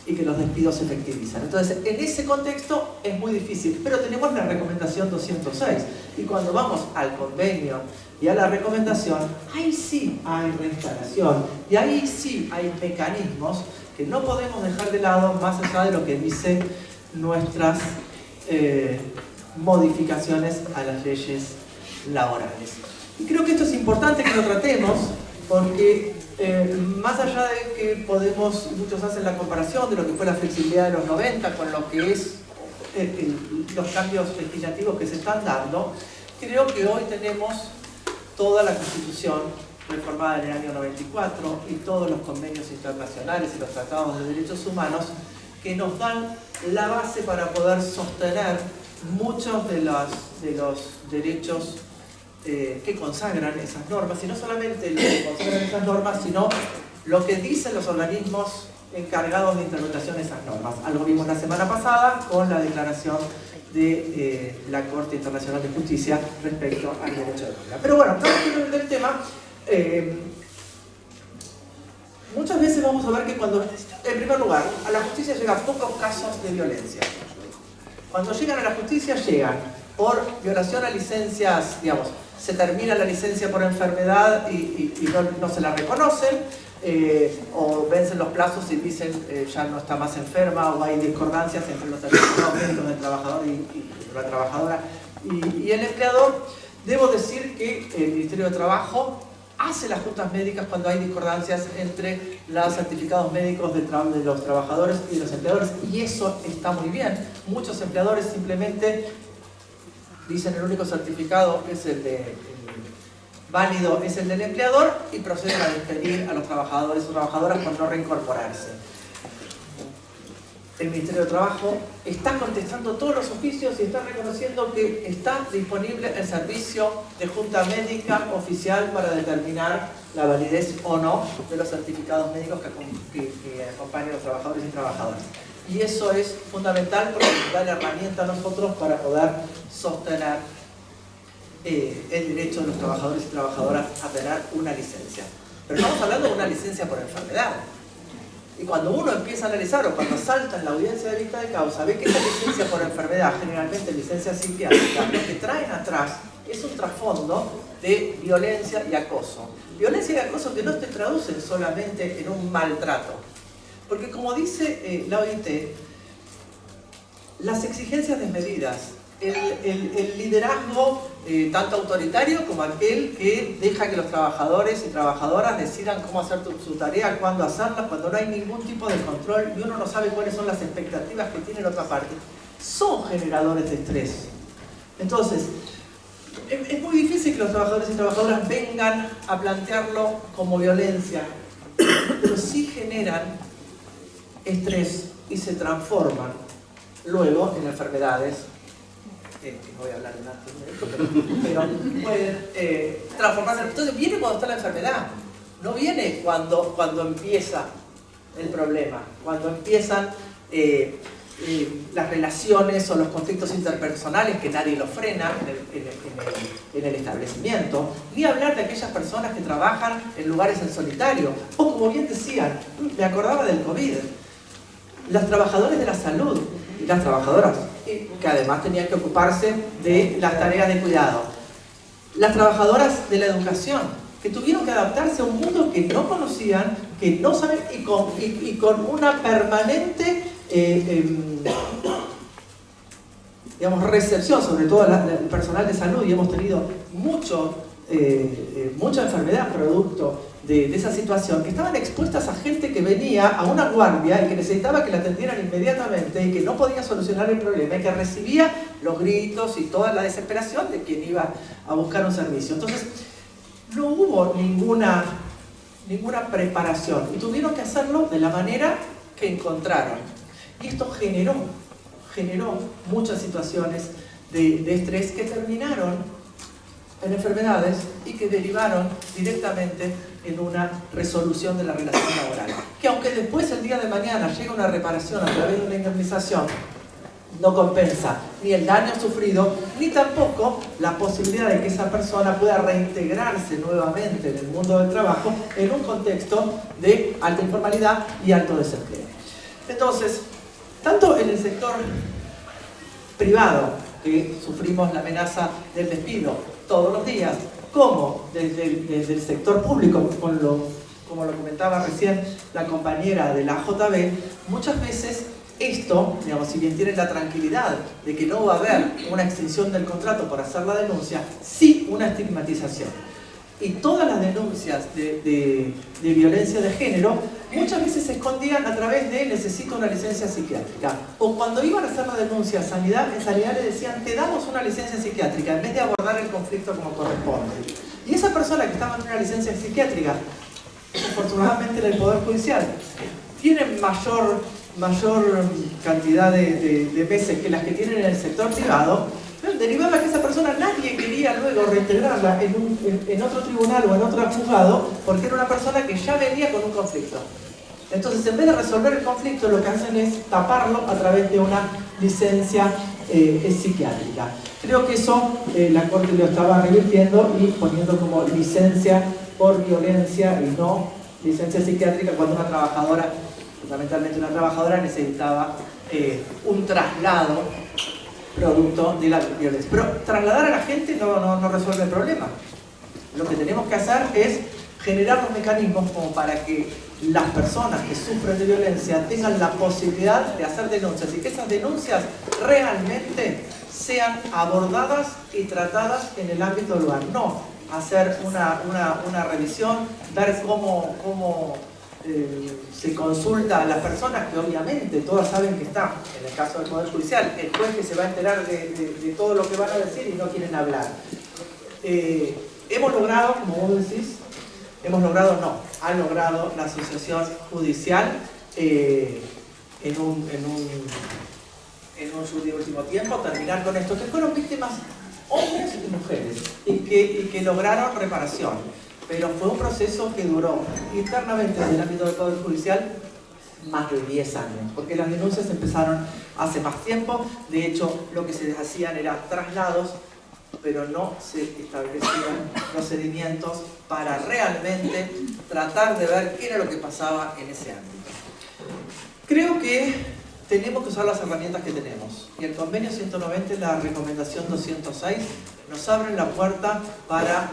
y que los despidos se efectivizan. Entonces, en ese contexto es muy difícil, pero tenemos la recomendación 206 y cuando vamos al convenio y a la recomendación, ahí sí hay reinstalación y ahí sí hay mecanismos que no podemos dejar de lado más allá de lo que dicen nuestras modificaciones a las leyes laborales. Y creo que esto es importante que lo tratemos porque más allá de que muchos hacen la comparación de lo que fue la flexibilidad de los 90 con lo que es los cambios legislativos que se están dando, creo que hoy tenemos toda la Constitución reformada en el año 94 y todos los convenios internacionales y los tratados de derechos humanos que nos dan la base para poder sostener muchos de los derechos que consagran esas normas, y no solamente lo que consagran esas normas, sino lo que dicen los organismos encargados de interpretación de esas normas. Algo vimos la semana pasada con la declaración de la Corte Internacional de Justicia respecto al derecho de huelga. Pero bueno, no quiero olvidar el tema. Muchas veces vamos a ver que cuando, en primer lugar, a la justicia llegan pocos casos de violencia. Cuando llegan a la justicia, llegan por violación a licencias, digamos, se termina la licencia por enfermedad y no se la reconocen, o vencen los plazos y dicen ya no está más enferma, o hay discordancias entre los certificados médicos del trabajador y la trabajadora y el empleador. Debo decir que el Ministerio de Trabajo hace las juntas médicas cuando hay discordancias entre los certificados médicos de los trabajadores y de los empleadores, y eso está muy bien. Muchos empleadores simplemente dicen el único certificado es válido es el del empleador y proceden a despedir a los trabajadores o trabajadoras por no reincorporarse. El Ministerio de Trabajo está contestando todos los oficios y está reconociendo que está disponible el servicio de junta médica oficial para determinar la validez o no de los certificados médicos que acompañan a los trabajadores y trabajadoras. Y eso es fundamental porque nos da la herramienta a nosotros para poder sostener el derecho de los trabajadores y trabajadoras a tener una licencia. Pero estamos hablando de una licencia por enfermedad. Y cuando uno empieza a analizar o cuando salta en la audiencia de vista de causa, ve que esta licencia por enfermedad, generalmente licencia psiquiátrica, lo que traen atrás es un trasfondo de violencia y acoso. Violencia y acoso que no se traducen solamente en un maltrato. Porque como dice la OIT, las exigencias desmedidas, el liderazgo tanto autoritario como aquel que deja que los trabajadores y trabajadoras decidan cómo hacer su tarea, cuándo hacerla, cuando no hay ningún tipo de control y uno no sabe cuáles son las expectativas que tiene la otra parte, son generadores de estrés. Entonces, es muy difícil que los trabajadores y trabajadoras vengan a plantearlo como violencia, pero sí generan estrés y se transforman luego en enfermedades, voy a hablar en antes de esto, pero pueden transformarse. Entonces viene cuando está la enfermedad, no viene cuando empieza el problema, cuando empiezan las relaciones o los conflictos interpersonales que nadie los frena en el establecimiento, ni hablar de aquellas personas que trabajan en lugares en solitario, o como bien decían, me acordaba del COVID, los trabajadores de la salud y las trabajadoras que además tenían que ocuparse de las tareas de cuidado, las trabajadoras de la educación que tuvieron que adaptarse a un mundo que no conocían, que no saben, y con una permanente digamos, recepción, sobre todo el personal de salud, y hemos tenido mucha enfermedad producto de esa situación, que estaban expuestas a gente que venía a una guardia y que necesitaba que la atendieran inmediatamente y que no podía solucionar el problema y que recibía los gritos y toda la desesperación de quien iba a buscar un servicio. Entonces, no hubo ninguna preparación y tuvieron que hacerlo de la manera que encontraron. Y esto generó muchas situaciones de estrés que terminaron en enfermedades y que derivaron directamente en una resolución de la relación laboral. Que aunque después el día de mañana llegue una reparación a través de una indemnización, no compensa ni el daño sufrido, ni tampoco la posibilidad de que esa persona pueda reintegrarse nuevamente en el mundo del trabajo en un contexto de alta informalidad y alto desempleo. Entonces, tanto en el sector privado, que sufrimos la amenaza del despido todos los días, como desde el sector público, como lo comentaba recién la compañera de la AJB, muchas veces esto, digamos, si bien tienen la tranquilidad de que no va a haber una extinción del contrato por hacer la denuncia, sí una estigmatización. Y todas las denuncias de violencia de género muchas veces se escondían a través de necesito una licencia psiquiátrica. O cuando iban a hacer la denuncia en sanidad le decían te damos una licencia psiquiátrica en vez de abordar el conflicto como corresponde. Y esa persona que estaba en una licencia psiquiátrica, afortunadamente en el Poder Judicial, tiene mayor cantidad de meses que las que tienen en el sector privado, derivaba que esa persona nadie quería luego reintegrarla en otro tribunal o en otro juzgado porque era una persona que ya venía con un conflicto. Entonces, en vez de resolver el conflicto, lo que hacen es taparlo a través de una licencia psiquiátrica. Creo que eso la Corte lo estaba revirtiendo y poniendo como licencia por violencia y no licencia psiquiátrica cuando una trabajadora, fundamentalmente una trabajadora, necesitaba un traslado producto de la violencia. Pero trasladar a la gente no resuelve el problema. Lo que tenemos que hacer es generar los mecanismos como para que las personas que sufren de violencia tengan la posibilidad de hacer denuncias y que esas denuncias realmente sean abordadas y tratadas en el ámbito del lugar. No hacer una revisión, ver cómo se consulta a las personas que obviamente todas saben que están, en el caso del Poder Judicial, el juez que se va a enterar de todo lo que van a decir y no quieren hablar. Hemos logrado, como vos decís, ha logrado la Asociación Judicial en un último tiempo terminar con esto, que fueron víctimas hombres y mujeres y que lograron reparación. Pero fue un proceso que duró internamente en el ámbito del Poder Judicial más de 10 años, porque las denuncias empezaron hace más tiempo. De hecho, lo que se hacían eran traslados, pero no se establecían procedimientos para realmente tratar de ver qué era lo que pasaba en ese ámbito. Creo que tenemos que usar las herramientas que tenemos, y el convenio 190 y la recomendación 206 nos abren la puerta para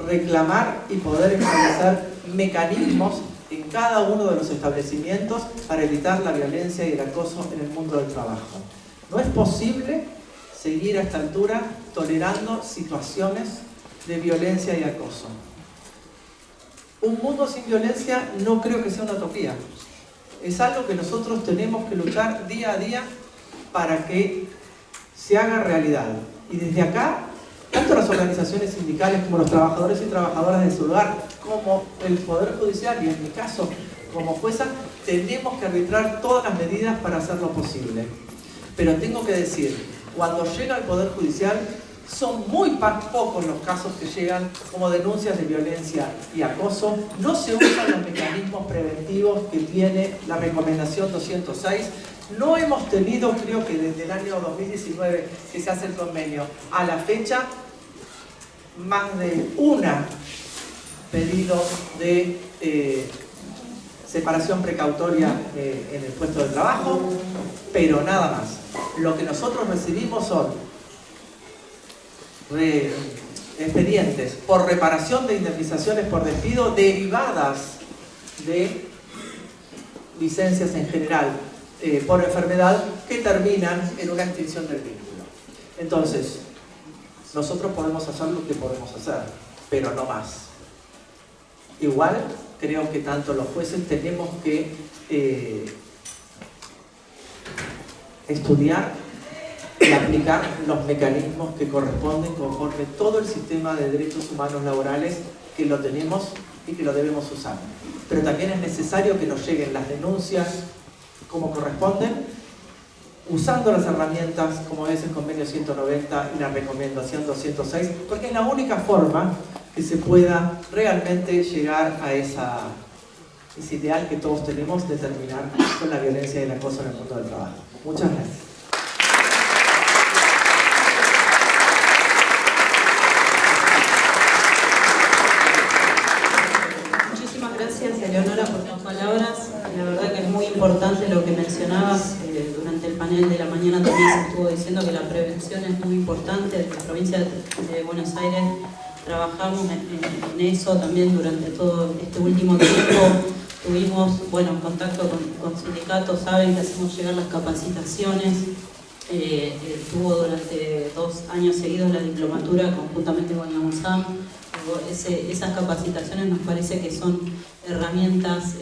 reclamar y poder establecer mecanismos en cada uno de los establecimientos para evitar la violencia y el acoso en el mundo del trabajo. No es posible seguir a esta altura tolerando situaciones de violencia y acoso. Un mundo sin violencia no creo que sea una utopía. Es algo que nosotros tenemos que luchar día a día para que se haga realidad. Y desde acá, tanto las organizaciones sindicales como los trabajadores y trabajadoras de su lugar, como el Poder Judicial y en mi caso como jueza, tenemos que arbitrar todas las medidas para hacerlo posible. Pero tengo que decir, cuando llega al Poder Judicial, son muy pocos los casos que llegan como denuncias de violencia y acoso. No se usan los mecanismos preventivos que tiene la recomendación 206. No hemos tenido, creo que desde el año 2019 que se hace el convenio a la fecha, más de una pedido de separación precautoria en el puesto de trabajo, pero nada más. Lo que nosotros recibimos son expedientes por reparación de indemnizaciones por despido derivadas de licencias en general por enfermedad que terminan en una extinción del vínculo. Entonces, nosotros podemos hacer lo que podemos hacer, pero no más. Igual, creo que tanto los jueces tenemos que estudiar y aplicar los mecanismos que corresponden conforme todo el sistema de derechos humanos laborales que lo tenemos y que lo debemos usar. Pero también es necesario que nos lleguen las denuncias como corresponden, usando las herramientas como es el convenio 190 y la recomendación 206, porque es la única forma que se pueda realmente llegar a ese ideal que todos tenemos de terminar con la violencia y el acoso en el mundo del trabajo. Muchas gracias. Gracias, Eleonora, por tus palabras. La verdad que es muy importante lo que mencionabas. Durante el panel de la mañana también se estuvo diciendo que la prevención es muy importante. En la provincia de Buenos Aires trabajamos en eso también durante todo este último tiempo. Tuvimos contacto con sindicatos, saben que hacemos llegar las capacitaciones. Tuvo durante 2 años seguidos la diplomatura conjuntamente con la UNSAM. Esas capacitaciones nos parece que son herramientas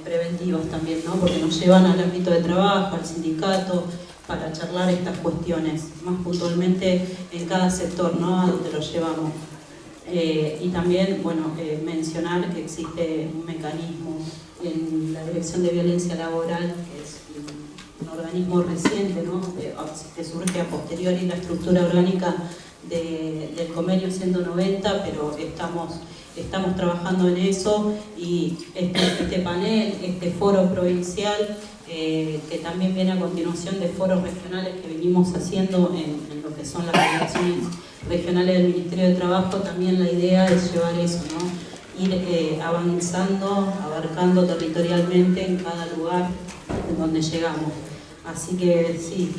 preventivas también, ¿no? Porque nos llevan al ámbito de trabajo, al sindicato, para charlar estas cuestiones, más puntualmente en cada sector, ¿no? A donde lo llevamos. Y también, mencionar que existe un mecanismo en la Dirección de Violencia Laboral, que es un organismo reciente, ¿no? Que surge a posteriori la estructura orgánica del convenio 190, pero estamos trabajando en eso, y este panel, este foro provincial, que también viene a continuación de foros regionales que venimos haciendo en lo que son las delegaciones regionales del Ministerio de Trabajo. También la idea es llevar eso, ¿no? Ir avanzando, abarcando territorialmente en cada lugar en donde llegamos. Así que sí.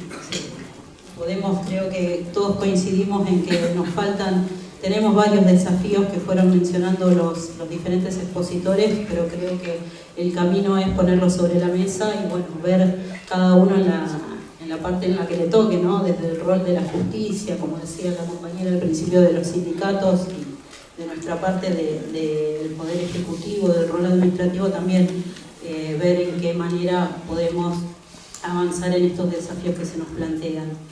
Creo que todos coincidimos en que nos faltan, tenemos varios desafíos que fueron mencionando los diferentes expositores, pero creo que el camino es ponerlo sobre la mesa y ver cada uno en la parte en la que le toque, ¿no? Desde el rol de la justicia, como decía la compañera al principio, de los sindicatos, y de nuestra parte del Poder Ejecutivo, del rol administrativo también, ver en qué manera podemos avanzar en estos desafíos que se nos plantean.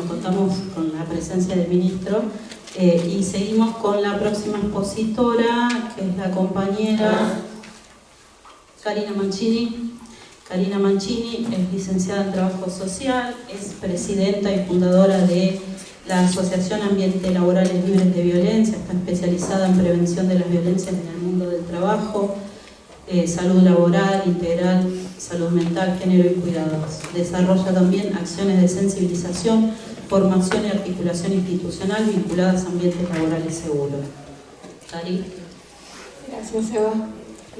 Contamos con la presencia del ministro y seguimos con la próxima expositora, que es la compañera Karina Mancini. Karina Mancini es licenciada en Trabajo Social, es presidenta y fundadora de la Asociación Ambiente Laborales Libres de Violencia, está especializada en prevención de las violencias en el mundo del trabajo, salud laboral, integral, salud mental, género y cuidados. Desarrolla también acciones de sensibilización, formación y articulación institucional vinculadas a ambientes laborales seguros. Cari. Gracias, Eva.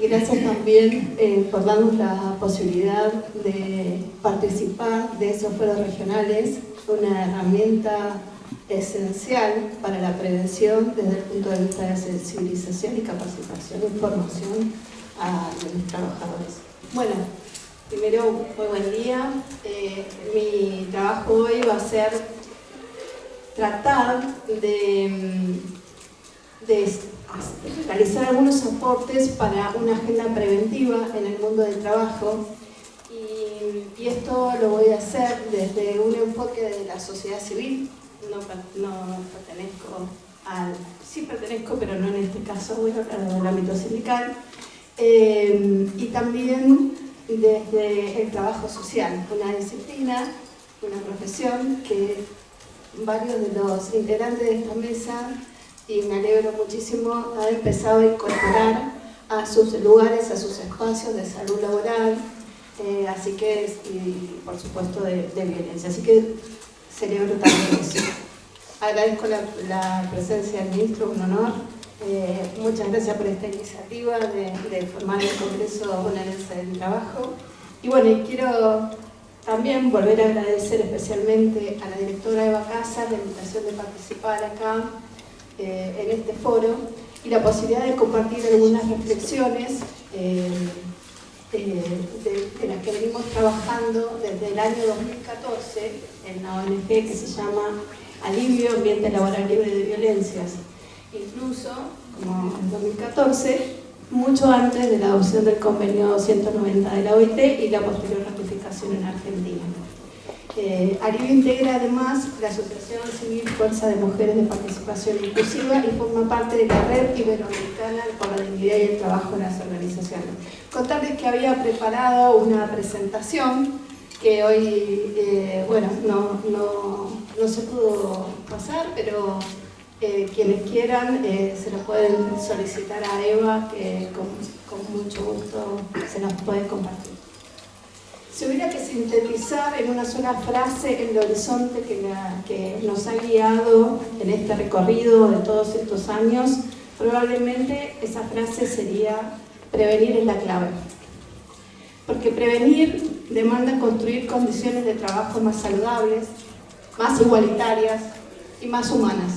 Y gracias también por darnos la posibilidad de participar de esos foros regionales, una herramienta esencial para la prevención desde el punto de vista de sensibilización y capacitación y formación a los trabajadores. Bueno, primero, muy buen día. Mi trabajo hoy va a ser tratar de realizar algunos aportes para una agenda preventiva en el mundo del trabajo, y esto lo voy a hacer desde un enfoque de la sociedad civil. No pertenezco sí pertenezco, pero no en este caso, voy a hablar del ámbito sindical, y también desde el trabajo social, una disciplina una profesión que varios de los integrantes de esta mesa, y me alegro muchísimo, han empezado a incorporar a sus lugares, a sus espacios de salud laboral, así que, y por supuesto de violencia. Así que celebro también eso. Agradezco la presencia del ministro, un honor. Muchas gracias por esta iniciativa de formar el Congreso Bonaerense del Trabajo. Y bueno, y quiero también volver a agradecer especialmente a la directora Eva Casas la invitación de participar acá en este foro y la posibilidad de compartir algunas reflexiones de las que venimos trabajando desde el año 2014 en la ONG que se llama Alivio Ambiente Laboral Libre de Violencias. Incluso, como en 2014, mucho antes de la adopción del convenio 190 de la OIT y la posterior ratificación en Argentina. Alivio integra además la Asociación Civil Fuerza de Mujeres de Participación Inclusiva y forma parte de la Red Iberoamericana por la Dignidad y el Trabajo en las Organizaciones. Contarles que había preparado una presentación que hoy, bueno, no se pudo pasar, pero quienes quieran se lo pueden solicitar a Eva, que con mucho gusto se las puede compartir. Si hubiera que sintetizar en una sola frase el horizonte que nos ha guiado en este recorrido de todos estos años, probablemente esa frase sería: prevenir es la clave. Porque prevenir demanda construir condiciones de trabajo más saludables, más igualitarias y más humanas.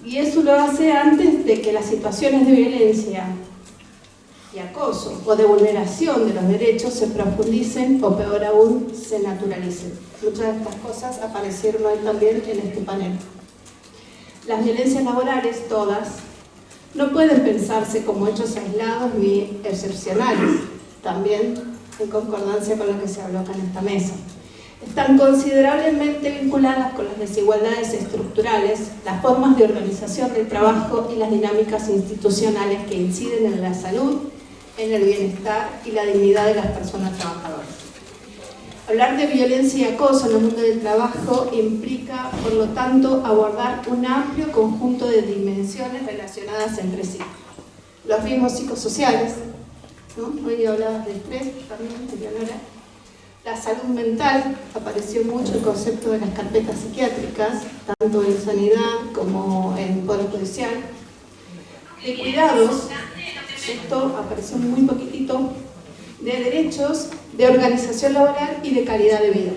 Y eso lo hace antes de que las situaciones de violencia y acoso o de vulneración de los derechos se profundicen o, peor aún, se naturalicen. Muchas de estas cosas aparecieron hoy también en este panel. Las violencias laborales, todas, no pueden pensarse como hechos aislados ni excepcionales, también en concordancia con lo que se habló acá en esta mesa. Están considerablemente vinculadas con las desigualdades estructurales, las formas de organización del trabajo y las dinámicas institucionales que inciden en la salud, en el bienestar y la dignidad de las personas trabajadoras. Hablar de violencia y acoso en el mundo del trabajo implica, por lo tanto, abordar un amplio conjunto de dimensiones relacionadas entre sí. Los riesgos psicosociales, ¿no? Hoy hablabas de estrés también, Eleonora. La salud mental, apareció mucho el concepto de las carpetas psiquiátricas, tanto en sanidad como en poder judicial. De cuidados, esto apareció muy poquitito, de derechos, de organización laboral y de calidad de vida.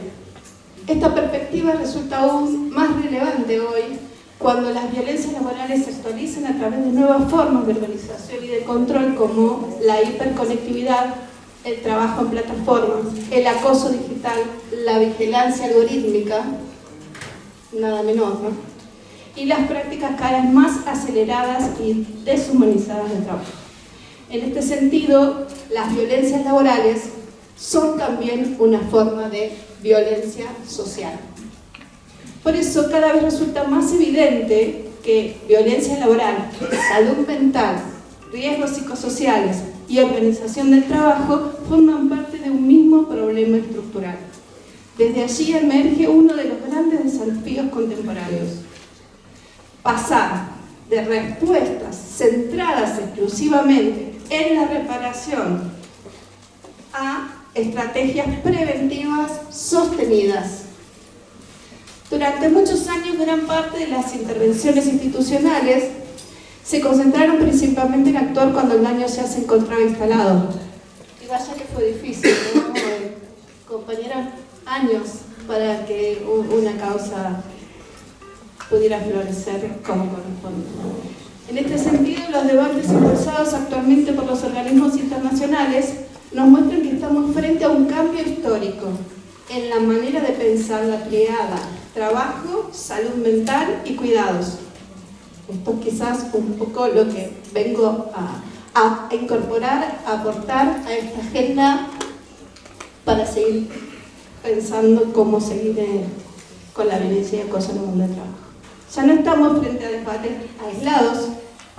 Esta perspectiva resulta aún más relevante hoy cuando las violencias laborales se actualizan a través de nuevas formas de organización y de control como la hiperconectividad, el trabajo en plataformas, el acoso digital, la vigilancia algorítmica, nada menor, ¿no? Y las prácticas cada vez más aceleradas y deshumanizadas del trabajo. En este sentido, las violencias laborales son también una forma de violencia social. Por eso cada vez resulta más evidente que violencia laboral, salud mental, riesgos psicosociales y organización del trabajo forman parte de un mismo problema estructural. Desde allí emerge uno de los grandes desafíos contemporáneos: pasar de respuestas centradas exclusivamente en la reparación a estrategias preventivas sostenidas. Durante muchos años, gran parte de las intervenciones institucionales se concentraron principalmente en actuar cuando el daño ya se encontraba instalado. Y vaya que fue difícil, ¿no? Compañera, años para que una causa pudiera florecer como corresponde. En este sentido, los debates impulsados actualmente por los organismos internacionales nos muestran que estamos frente a un cambio histórico en la manera de pensar la triada trabajo, salud mental y cuidados. Esto es quizás un poco lo que vengo a incorporar, a aportar a esta agenda para seguir pensando cómo seguir con la violencia y acoso en el mundo del trabajo. Ya no estamos frente a debates aislados.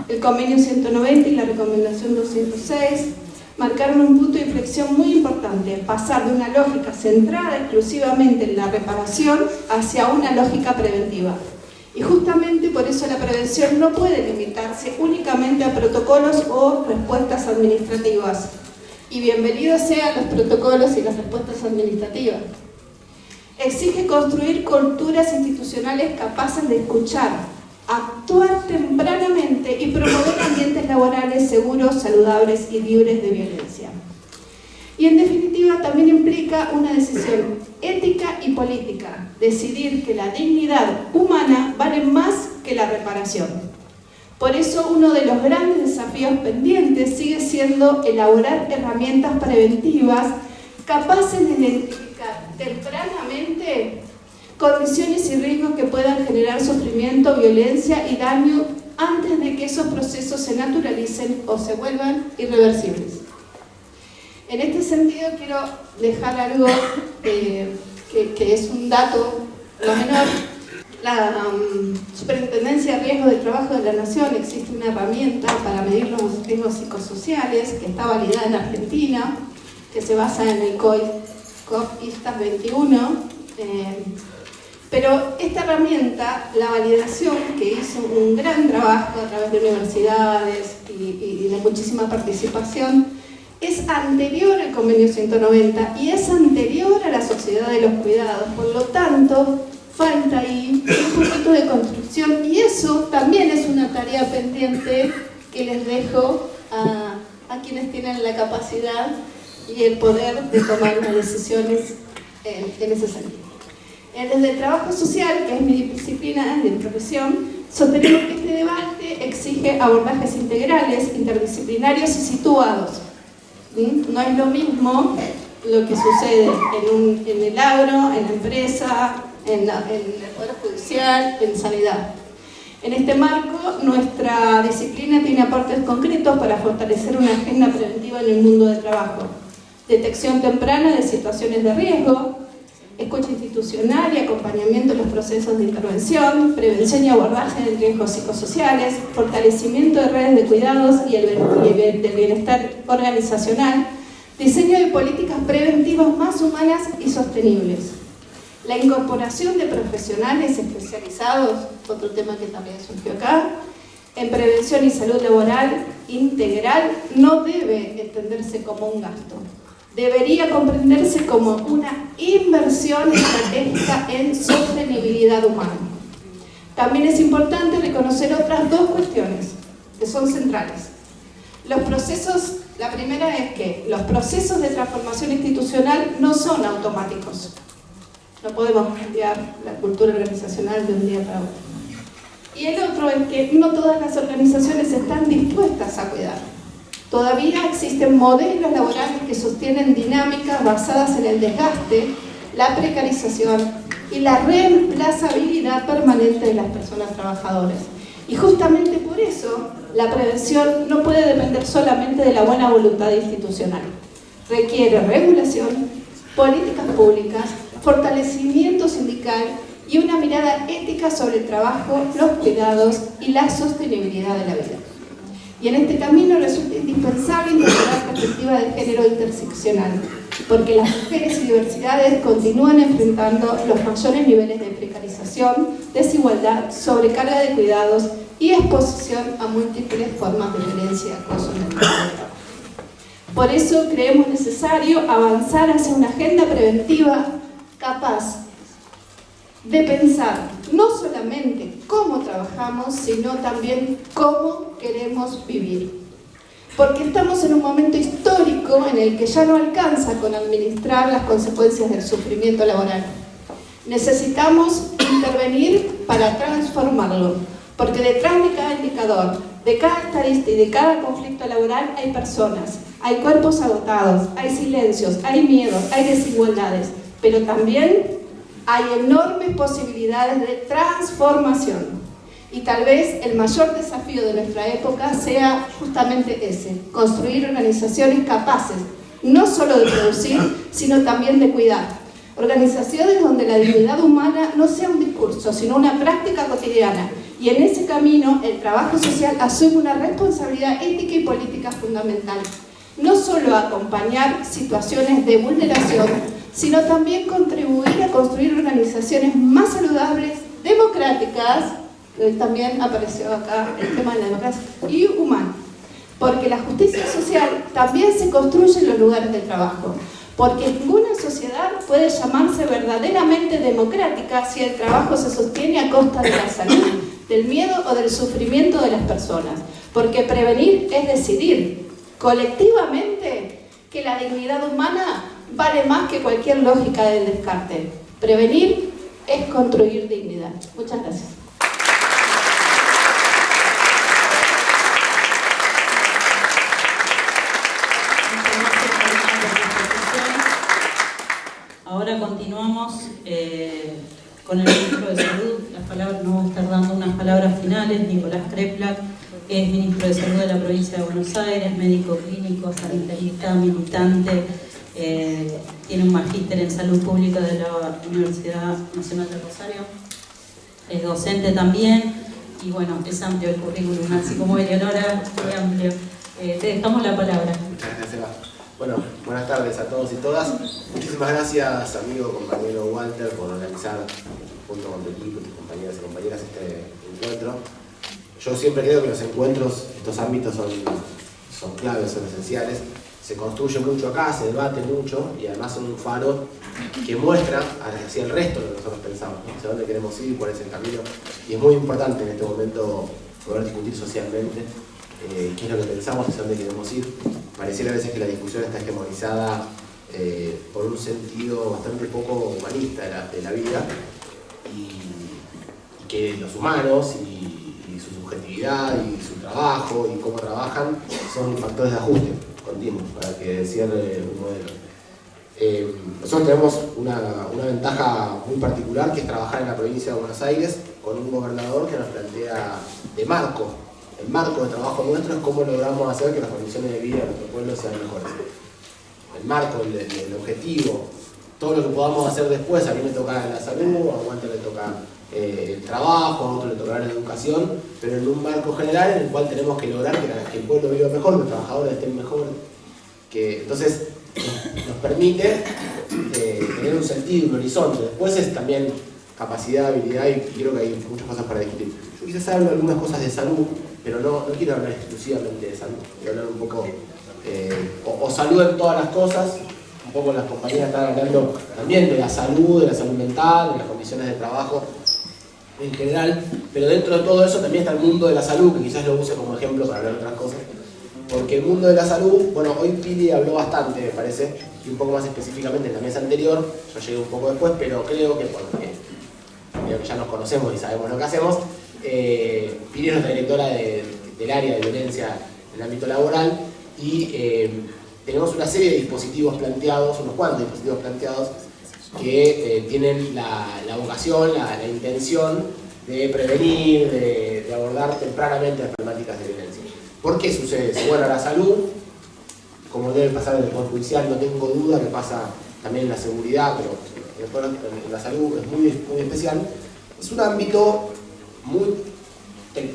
El convenio 190 y la recomendación 206 marcaron un punto de inflexión muy importante, pasar de una lógica centrada exclusivamente en la reparación hacia una lógica preventiva. Y justamente por eso la prevención no puede limitarse únicamente a protocolos o respuestas administrativas. Y bienvenidos sean los protocolos y las respuestas administrativas. Exige construir culturas institucionales capaces de escuchar, actuar tempranamente y promover ambientes laborales seguros, saludables y libres de violencia. Y en definitiva también implica una decisión ética y política, decidir que la dignidad humana vale más que la reparación. Por eso uno de los grandes desafíos pendientes sigue siendo elaborar herramientas preventivas capaces de identificar tempranamente condiciones y riesgos que puedan generar sufrimiento, violencia y daño antes de que esos procesos se naturalicen o se vuelvan irreversibles. En este sentido quiero dejar algo que es un dato no menor. La Superintendencia de Riesgos de Trabajo de la Nación, existe una herramienta para medir los riesgos psicosociales que está validada en Argentina, que se basa en el COISTAS 21. Pero esta herramienta, la validación, que hizo un gran trabajo a través de universidades y de muchísima participación, es anterior al convenio 190 y es anterior a la sociedad de los cuidados. Por lo tanto, falta ahí un poquito de construcción y eso también es una tarea pendiente que les dejo a quienes tienen la capacidad y el poder de tomar las decisiones en ese sentido. Desde el trabajo social, que es mi disciplina de profesión, sostenemos que este debate exige abordajes integrales, interdisciplinarios y situados. No es lo mismo lo que sucede en el agro, en la empresa, en el Poder Judicial, en sanidad. En este marco, nuestra disciplina tiene aportes concretos para fortalecer una agenda preventiva en el mundo del trabajo. Detección temprana de situaciones de riesgo, escucha institucional y acompañamiento en los procesos de intervención, prevención y abordaje de riesgos psicosociales, fortalecimiento de redes de cuidados y del bienestar organizacional, diseño de políticas preventivas más humanas y sostenibles. La incorporación de profesionales especializados, otro tema que también surgió acá, en prevención y salud laboral integral, no debe entenderse como un gasto. Debería comprenderse como una inversión estratégica en sostenibilidad humana. También es importante reconocer otras dos cuestiones que son centrales. Los procesos, la primera es que los procesos de transformación institucional no son automáticos. No podemos cambiar la cultura organizacional de un día para otro. Y el otro es que no todas las organizaciones están dispuestas a cuidar. Todavía existen modelos laborales que sostienen dinámicas basadas en el desgaste, la precarización y la reemplazabilidad permanente de las personas trabajadoras. Y justamente por eso la prevención no puede depender solamente de la buena voluntad institucional. Requiere regulación, políticas públicas, fortalecimiento sindical y una mirada ética sobre el trabajo, los cuidados y la sostenibilidad de la vida. Y en este camino resulta indispensable integrar perspectiva de género interseccional, porque las mujeres y diversidades continúan enfrentando los mayores niveles de precarización, desigualdad, sobrecarga de cuidados y exposición a múltiples formas de violencia y acoso en el mercado de trabajo. Por eso creemos necesario avanzar hacia una agenda preventiva capaz de pensar no solamente cómo trabajamos, sino también cómo queremos vivir. Porque estamos en un momento histórico en el que ya no alcanza con administrar las consecuencias del sufrimiento laboral. Necesitamos intervenir para transformarlo, porque detrás de cada indicador, de cada estadística y de cada conflicto laboral hay personas, hay cuerpos agotados, hay silencios, hay miedos, hay desigualdades, pero también hay enormes posibilidades de transformación. Y tal vez el mayor desafío de nuestra época sea justamente ese, construir organizaciones capaces, no solo de producir, sino también de cuidar. Organizaciones donde la dignidad humana no sea un discurso, sino una práctica cotidiana. Y en ese camino, el trabajo social asume una responsabilidad ética y política fundamental. no solo acompañar situaciones de vulneración, sino también contribuir a construir organizaciones más saludables, democráticas, también apareció acá el tema de la democracia, y humanas. Porque la justicia social también se construye en los lugares de trabajo. Porque ninguna sociedad puede llamarse verdaderamente democrática si el trabajo se sostiene a costa de la salud, del miedo o del sufrimiento de las personas. Porque prevenir es decidir colectivamente que la dignidad humana vale más que cualquier lógica del descarte. Prevenir es construir dignidad. Muchas gracias. Ahora continuamos con el ministro de Salud. Las palabras, nos va a estar dando unas palabras finales. Nicolás Kreplak es ministro de Salud de la provincia de Buenos Aires, médico clínico, sanitarista, militante, tiene un magíster en salud pública de la Universidad Nacional de Rosario, es docente también y bueno, es amplio el currículum, así como Eleonora, muy amplio. Te dejamos la palabra. Muchas gracias, Eva. Bueno, buenas tardes a todos y todas. Muchísimas gracias, amigo, compañero Walter, por organizar junto con tu equipo, tus compañeras y compañeras este encuentro. Yo siempre creo que los encuentros, estos ámbitos son claves, son esenciales. Se construye mucho acá, se debate mucho y además son un faro que muestra hacia el resto de lo que nosotros pensamos, ¿no? Hacia dónde queremos ir, cuál es el camino. Y es muy importante en este momento poder discutir socialmente qué es lo que pensamos, hacia dónde queremos ir. Pareciera a veces que la discusión está hegemonizada por un sentido bastante poco humanista de la vida y que los humanos y su subjetividad y su trabajo y cómo trabajan son factores de ajuste continuos para que cierre un modelo. Nosotros tenemos una ventaja muy particular, que es trabajar en la provincia de Buenos Aires con un gobernador que nos plantea de marco. El marco de trabajo nuestro es cómo logramos hacer que las condiciones de vida de nuestro pueblo sean mejores. El marco, el objetivo, todo lo que podamos hacer después. A mí me toca la salud, a Walter le toca el trabajo, a otro le tocará la educación, pero en un marco general en el cual tenemos que lograr que el pueblo viva mejor, que los trabajadores estén mejor. Entonces nos permite tener un sentido, un horizonte. Después es también capacidad, habilidad y creo que hay muchas cosas para discutir. Yo quizás hablo de algunas cosas de salud, pero no quiero hablar exclusivamente de salud. Quiero hablar un poco, o salud en todas las cosas. Un poco las compañeras están hablando también de la salud mental, de las condiciones de trabajo en general, pero dentro de todo eso también está el mundo de la salud, que quizás lo use como ejemplo para hablar de otras cosas. Porque el mundo de la salud, bueno, hoy Pili habló bastante, me parece, y un poco más específicamente en la mesa anterior, yo llegué un poco después, pero creo que porque ya nos conocemos y sabemos lo que hacemos, Pili es nuestra directora del área de violencia en el ámbito laboral y tenemos una serie de dispositivos planteados, unos cuantos dispositivos planteados que tienen la vocación, la intención de prevenir, de abordar tempranamente las problemáticas de violencia. ¿Por qué sucede eso? Bueno, la salud, como debe pasar en el Poder Judicial, no tengo duda que pasa también en la seguridad, pero en la salud es muy especial. Es un ámbito muy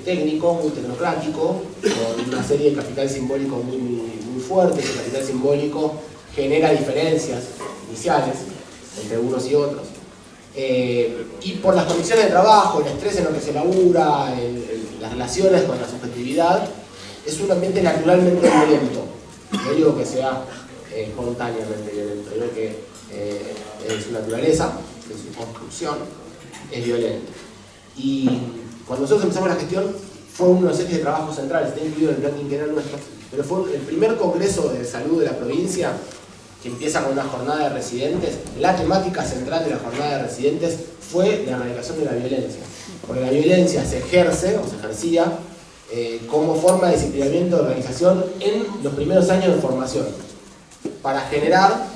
técnico, muy tecnocrático, con una serie de capital simbólico muy fuerte. Ese capital simbólico genera diferencias iniciales entre unos y otros. Y por las condiciones de trabajo, el estrés en lo que se labura, las relaciones con la subjetividad, es un ambiente naturalmente violento. No digo que sea espontáneamente violento, digo que en su naturaleza, en su construcción, es violento. Y cuando nosotros empezamos la gestión, fue una serie de trabajos centrales, está incluido en el plan quinquenal nuestro, pero fue el primer congreso de salud de la provincia, que empieza con una jornada de residentes. La temática central de la jornada de residentes fue la erradicación de la violencia, porque la violencia se ejerce, o se ejercía, como forma de disciplinamiento de organización en los primeros años de formación, para generar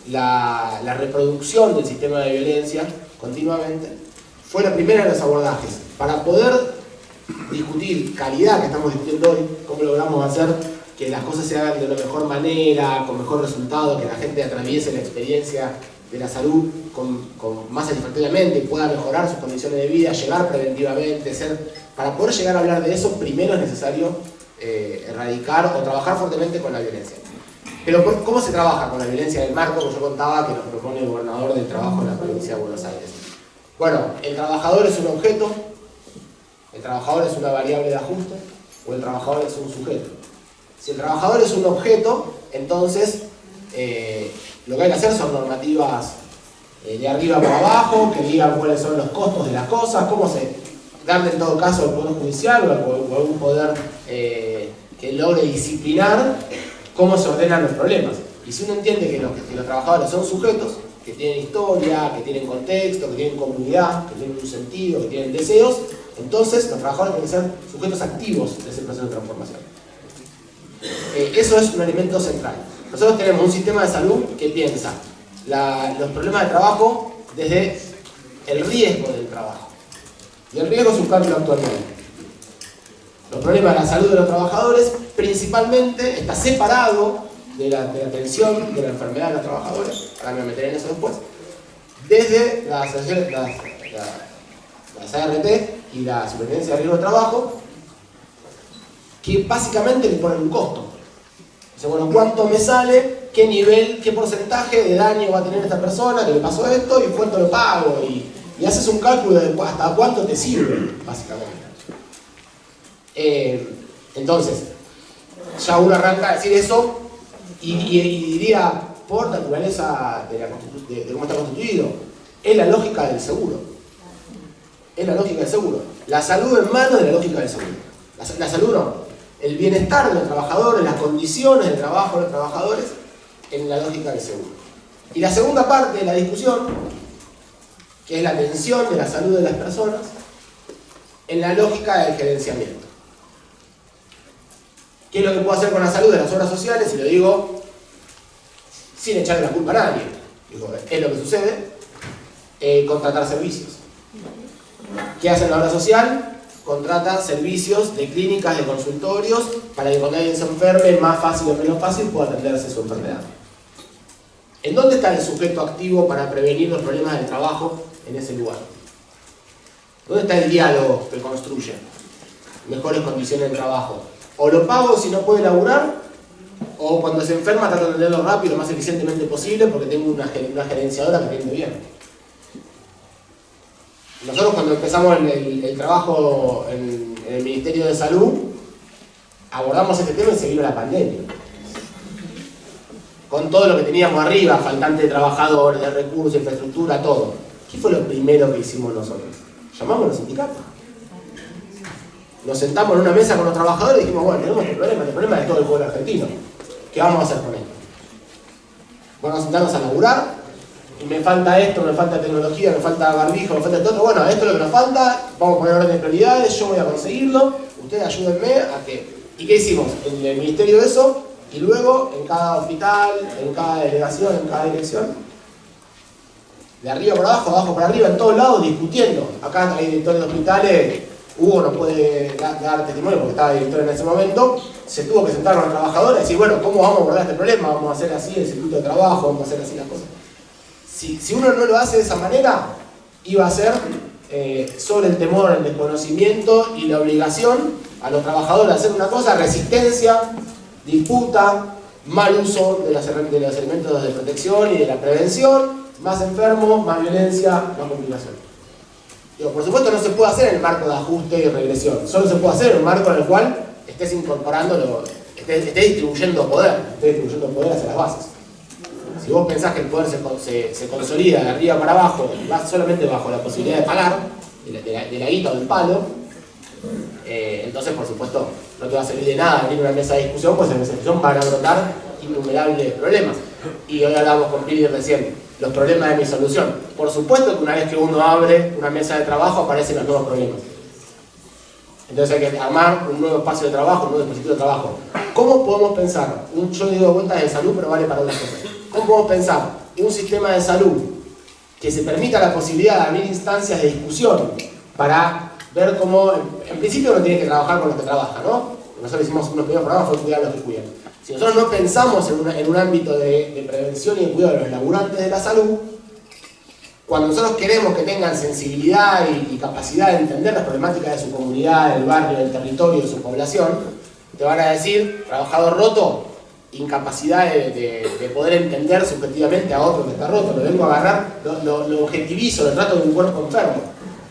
la reproducción del sistema de violencia continuamente. Fue la primera de los abordajes, para poder discutir calidad, que estamos discutiendo hoy, cómo logramos hacer que las cosas se hagan de la mejor manera, con mejor resultado, que la gente atraviese la experiencia de la salud más satisfactoriamente, pueda mejorar sus condiciones de vida, llegar preventivamente, para poder llegar a hablar de eso, primero es necesario erradicar o trabajar fuertemente con la violencia. Pero ¿cómo se trabaja con la violencia del marco que yo contaba que nos propone el gobernador del trabajo en la provincia de Buenos Aires? Bueno, el trabajador es un objeto, el trabajador es una variable de ajuste o el trabajador es un sujeto. Si el trabajador es un objeto, entonces lo que hay que hacer son normativas de arriba para abajo, que digan cuáles son los costos de las cosas, cómo se darle en todo caso al Poder Judicial o algún poder que logre disciplinar cómo se ordenan los problemas. Y si uno entiende que los trabajadores son sujetos, que tienen historia, que tienen contexto, que tienen comunidad, que tienen un sentido, que tienen deseos, entonces los trabajadores tienen que ser sujetos activos de ese proceso de transformación. Eso es un elemento central. Nosotros tenemos un sistema de salud que piensa los problemas de trabajo desde el riesgo del trabajo. Y el riesgo es un cálculo actualmente. Los problemas de la salud de los trabajadores principalmente está separado de la atención de la enfermedad de los trabajadores, ahora me meteré en eso después, desde las ART y la supervivencia de riesgo de trabajo, que básicamente le ponen un costo. O sea, bueno, ¿cuánto me sale? ¿Qué nivel, qué porcentaje de daño va a tener esta persona que le pasó esto? ¿Y cuánto lo pago? Y haces un cálculo de hasta cuánto te sirve, básicamente. Entonces, ya uno arranca a decir eso y diría, por naturaleza de cómo está constituido, es la lógica del seguro. Es la lógica del seguro. La salud en manos de la lógica del seguro. La salud no. El bienestar de los trabajadores, las condiciones de trabajo de los trabajadores, en la lógica del seguro. Y la segunda parte de la discusión, que es la atención de la salud de las personas, en la lógica del gerenciamiento. ¿Qué es lo que puedo hacer con la salud de las obras sociales? Y lo digo sin echarle la culpa a nadie. Digo, es lo que sucede. Contratar servicios. ¿Qué hace la obra social? Contrata servicios de clínicas, de consultorios, para que cuando alguien se enferme, más fácil o menos fácil, pueda atenderse su enfermedad. ¿En dónde está el sujeto activo para prevenir los problemas del trabajo en ese lugar? ¿Dónde está el diálogo que construye mejores condiciones de trabajo? O lo pago si no puede laburar, o cuando se enferma trato de atenderlo rápido, lo más eficientemente posible, porque tengo una gerenciadora que atiende bien. Nosotros cuando empezamos el trabajo en el Ministerio de Salud, abordamos este tema y se vino la pandemia. Con todo lo que teníamos arriba, faltante de trabajadores, de recursos, infraestructura, todo. ¿Qué fue lo primero que hicimos nosotros? Llamamos a los sindicatos. Nos sentamos en una mesa con los trabajadores y dijimos, bueno, tenemos este problema, el problema de todo el pueblo argentino. ¿Qué vamos a hacer con esto? Vamos a sentarnos a laburar, y me falta esto, me falta tecnología, me falta barbijo, me falta esto otro. Bueno, esto es lo que nos falta, vamos a poner orden de prioridades, yo voy a conseguirlo, ustedes ayúdenme a que... ¿Y qué hicimos? En el Ministerio de eso, y luego en cada hospital, en cada delegación, en cada dirección, de arriba para abajo, abajo para arriba, en todos lados, discutiendo. Acá hay directores de hospitales, Hugo no puede dar testimonio porque estaba director en ese momento, se tuvo que sentar con los trabajadores y decir, bueno, ¿cómo vamos a abordar este problema? Vamos a hacer así el circuito de trabajo, vamos a hacer así las cosas. Si uno no lo hace de esa manera, iba a ser sobre el temor, el desconocimiento y la obligación a los trabajadores de hacer una cosa, resistencia, disputa, mal uso de los elementos de protección y de la prevención, más enfermos, más violencia, más complicación. Digo, por supuesto no se puede hacer en el marco de ajuste y regresión, solo se puede hacer en un marco en el cual estés incorporando, estés distribuyendo poder hacia las bases. Si vos pensás que el poder se consolida de arriba para abajo, solamente bajo la posibilidad de pagar, de la guita o del palo, entonces por supuesto no te va a servir de nada venir a una mesa de discusión, pues en esa discusión van a brotar innumerables problemas. Y hoy hablábamos con Pili recién, los problemas de mi solución. Por supuesto que una vez que uno abre una mesa de trabajo aparecen los nuevos problemas. Entonces hay que armar un nuevo espacio de trabajo, un nuevo dispositivo de trabajo. ¿Cómo podemos pensar? Yo digo cuentas de salud, pero vale para otras cosas. ¿Cómo podemos pensar en un sistema de salud que se permita la posibilidad de abrir instancias de discusión para ver cómo, en principio uno tiene que trabajar con los que trabajan, ¿no? Nosotros hicimos unos primeros programas, fue cuidar a los que cuidan. Si nosotros no pensamos en un ámbito de prevención y de cuidado de los laburantes de la salud, cuando nosotros queremos que tengan sensibilidad y capacidad de entender las problemáticas de su comunidad, del barrio, del territorio, de su población, te van a decir, trabajador roto, incapacidad de poder entender subjetivamente a otro que está roto. Lo vengo a agarrar, lo objetivizo, lo trato de un cuerpo enfermo.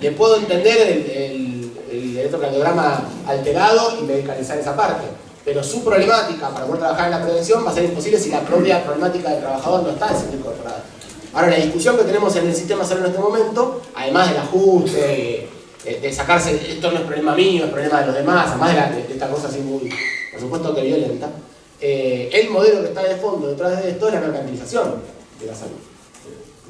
Le puedo entender el electrocardiograma alterado y medicalizar esa parte. Pero su problemática para poder trabajar en la prevención va a ser imposible si la propia problemática del trabajador no está incorporada. Ahora, la discusión que tenemos en el sistema de salud en este momento, además del ajuste, de sacarse, esto no es problema mío, es problema de los demás, además de esta cosa así muy, por supuesto que violenta, el modelo que está de fondo detrás de esto es la mercantilización de la salud.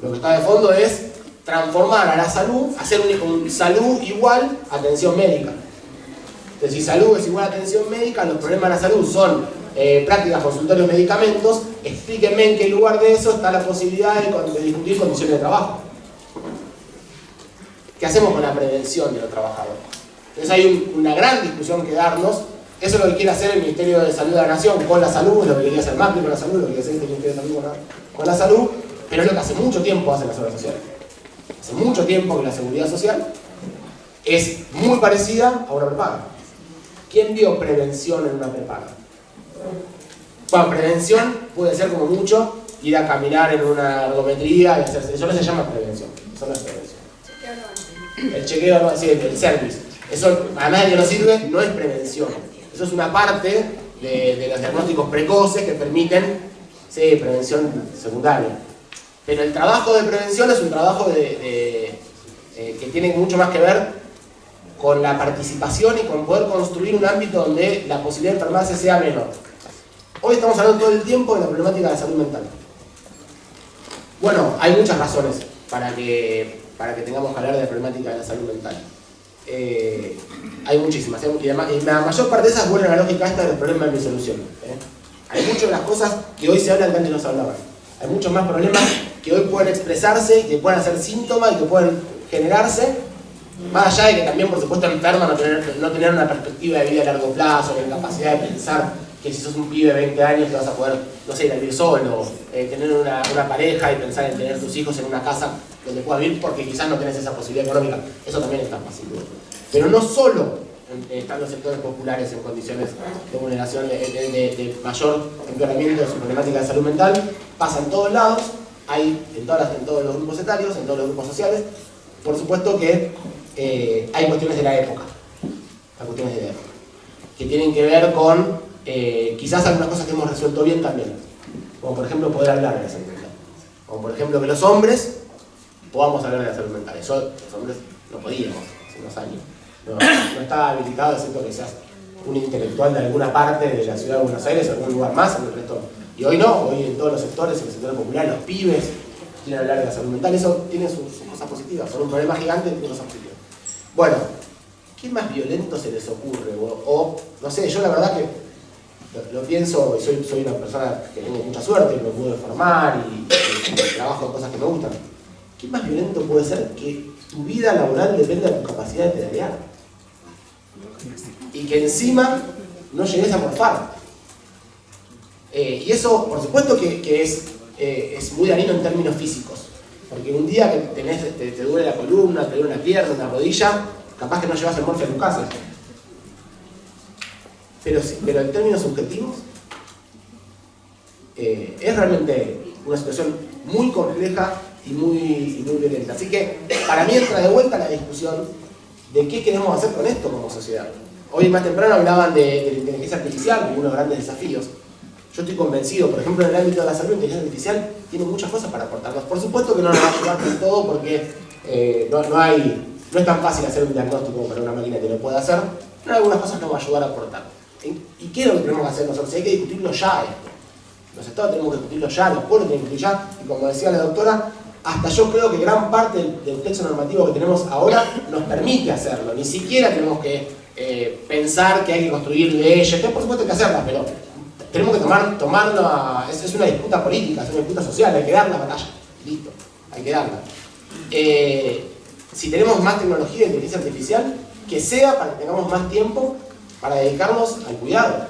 Lo que está de fondo es transformar a la salud, hacer un salud igual a atención médica. Entonces, si salud es igual a atención médica, los problemas de la salud son prácticas, consultorios, medicamentos. Explíquenme en qué lugar de eso está la posibilidad de discutir condiciones de trabajo. ¿Qué hacemos con la prevención de los trabajadores? Entonces hay una gran discusión que darnos. Eso es lo que quiere hacer el Ministerio de Salud de la Nación con la salud, es lo que quería hacer Macri con la salud, lo que quiere hacer el Ministerio de Salud con la salud, pero es lo que hace mucho tiempo hacen las obras sociales. Hace mucho tiempo que la seguridad social es muy parecida a una prepaga. ¿Quién vio prevención en una prepaga? Bueno, prevención puede ser como mucho ir a caminar en una ergometría y hacerse. Eso no se llama prevención. Eso no es prevención. El chequeo, no, sí, el service. Eso, además de que no sirve, no es prevención. Eso es una parte de los diagnósticos precoces que permiten, sí, prevención secundaria. Pero el trabajo de prevención es un trabajo que tiene mucho más que ver con la participación y con poder construir un ámbito donde la posibilidad de enfermarse sea menor. Hoy estamos hablando todo el tiempo de la problemática de la salud mental. Bueno, hay muchas razones para que tengamos que hablar de la problemática de la salud mental. Hay muchísimas, y la mayor parte de esas vuelven a la lógica esta del problema de mi solución. Hay muchas de las cosas que hoy se hablan que antes no se hablaban. Hay muchos más problemas que hoy pueden expresarse, que pueden ser síntomas y que pueden generarse, más allá de que también, por supuesto, enferma no tener una perspectiva de vida a largo plazo, la incapacidad de pensar que si sos un pibe de 20 años te vas a poder, no sé, ir a vivir solo, tener una pareja y pensar en tener tus hijos en una casa donde puedas vivir porque quizás no tenés esa posibilidad económica. Eso también está fácil. Pero no solo están los sectores populares en condiciones de vulneración, de mayor empeoramiento de su problemática de salud mental, pasa en todos lados, hay en todos los grupos etarios, en todos los grupos sociales. Por supuesto que hay cuestiones de la época, que tienen que ver con quizás algunas cosas que hemos resuelto bien también, como por ejemplo poder hablar de la salud mental, como por ejemplo que los hombres podamos hablar de la salud mental. Eso los hombres no podíamos hace unos años, no estaba habilitado, excepto que seas un intelectual de alguna parte de la ciudad de Buenos Aires o algún lugar más, en el resto. Y hoy no, hoy en todos los sectores, en el sector popular, los pibes quieren hablar de la salud mental. Eso tiene sus cosas positivas, son un problema gigante y tiene cosas positivas. Bueno, ¿qué más violento se les ocurre? O no sé, yo la verdad que lo pienso, y soy una persona que tengo mucha suerte, me pude formar y trabajo en cosas que me gustan. ¿Qué más violento puede ser que tu vida laboral dependa de tu capacidad de pedalear? Y que encima no llegues a morfar. Y eso, por supuesto que es muy dañino en términos físicos. Porque un día que te duele la columna, te duele una pierna, una rodilla, capaz que no llevas el morfio a tu casa. Pero en términos subjetivos, es realmente una situación muy compleja y muy violenta. Así que para mí entra de vuelta la discusión de qué queremos hacer con esto como sociedad. Hoy más temprano hablaban de la inteligencia artificial como uno de los grandes desafíos. Yo estoy convencido, por ejemplo, en el ámbito de la salud, la inteligencia artificial tiene muchas cosas para aportarnos. Por supuesto que no nos va a ayudar con todo porque no es tan fácil hacer un diagnóstico para una máquina que lo pueda hacer, pero algunas cosas nos va a ayudar a aportar. ¿Y qué es lo que tenemos que hacer nosotros? Hay que discutirlo ya esto. Los estados tenemos que discutirlo ya, los pueblos tienen que discutirlo ya, y como decía la doctora, hasta yo creo que gran parte del texto normativo que tenemos ahora nos permite hacerlo. Ni siquiera tenemos que pensar que hay que construir leyes, que por supuesto hay que hacerlas, pero tenemos que tomarla, es una disputa política, es una disputa social, hay que dar la batalla, listo, hay que darla. Si tenemos más tecnología de inteligencia artificial, que sea para que tengamos más tiempo para dedicarnos al cuidado.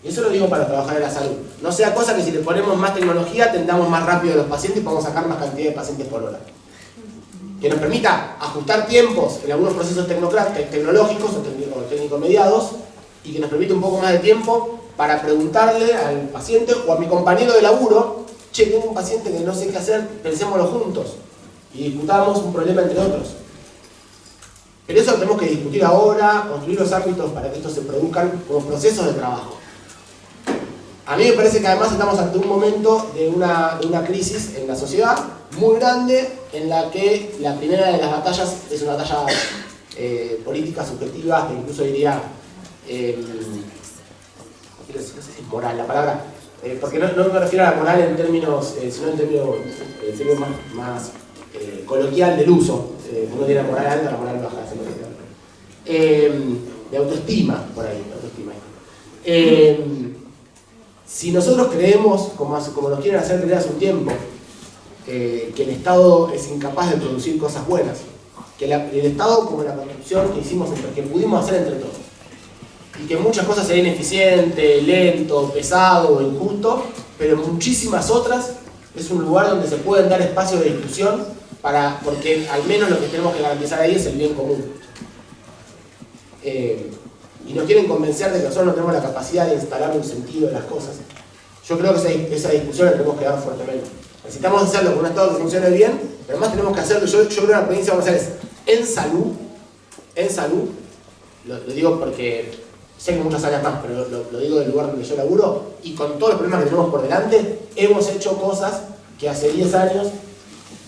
Y eso lo digo para trabajar en la salud. No sea cosa que si le ponemos más tecnología atendamos más rápido a los pacientes y podamos sacar más cantidad de pacientes por hora. Que nos permita ajustar tiempos en algunos procesos tecnológicos o técnico-mediados y que nos permite un poco más de tiempo para preguntarle al paciente o a mi compañero de laburo, che, tengo un paciente que no sé qué hacer, pensémoslo juntos y discutamos un problema entre otros. Pero eso lo tenemos que discutir ahora, construir los ámbitos para que esto se produzcan como procesos de trabajo. A mí me parece que además estamos ante un momento de una crisis en la sociedad muy grande, en la que la primera de las batallas es una batalla política subjetiva, que incluso diría, no sé si es moral la palabra, porque no me refiero a la moral en términos, sino en términos más coloquial del uso. Uno tiene la moral alta, la moral baja, de autoestima, por ahí, de autoestima. Si nosotros creemos, como nos quieren hacer creer hace un tiempo, que el Estado es incapaz de producir cosas buenas, que el Estado, como la construcción que pudimos hacer entre todos, y que muchas cosas serían ineficiente, lento, pesado, injusto, pero muchísimas otras es un lugar donde se pueden dar espacios de discusión, porque al menos lo que tenemos que garantizar ahí es el bien común. Y nos quieren convencer de que nosotros no tenemos la capacidad de instalar un sentido de las cosas. Yo creo que esa discusión la tenemos que dar fuertemente. Necesitamos hacerlo con un Estado que funcione bien, pero además tenemos que hacerlo, yo creo que la provincia vamos a hacer es en salud, lo digo porque sé que muchas áreas más, pero lo digo del lugar donde yo laburo, y con todos los problemas que tenemos por delante, hemos hecho cosas que hace 10 años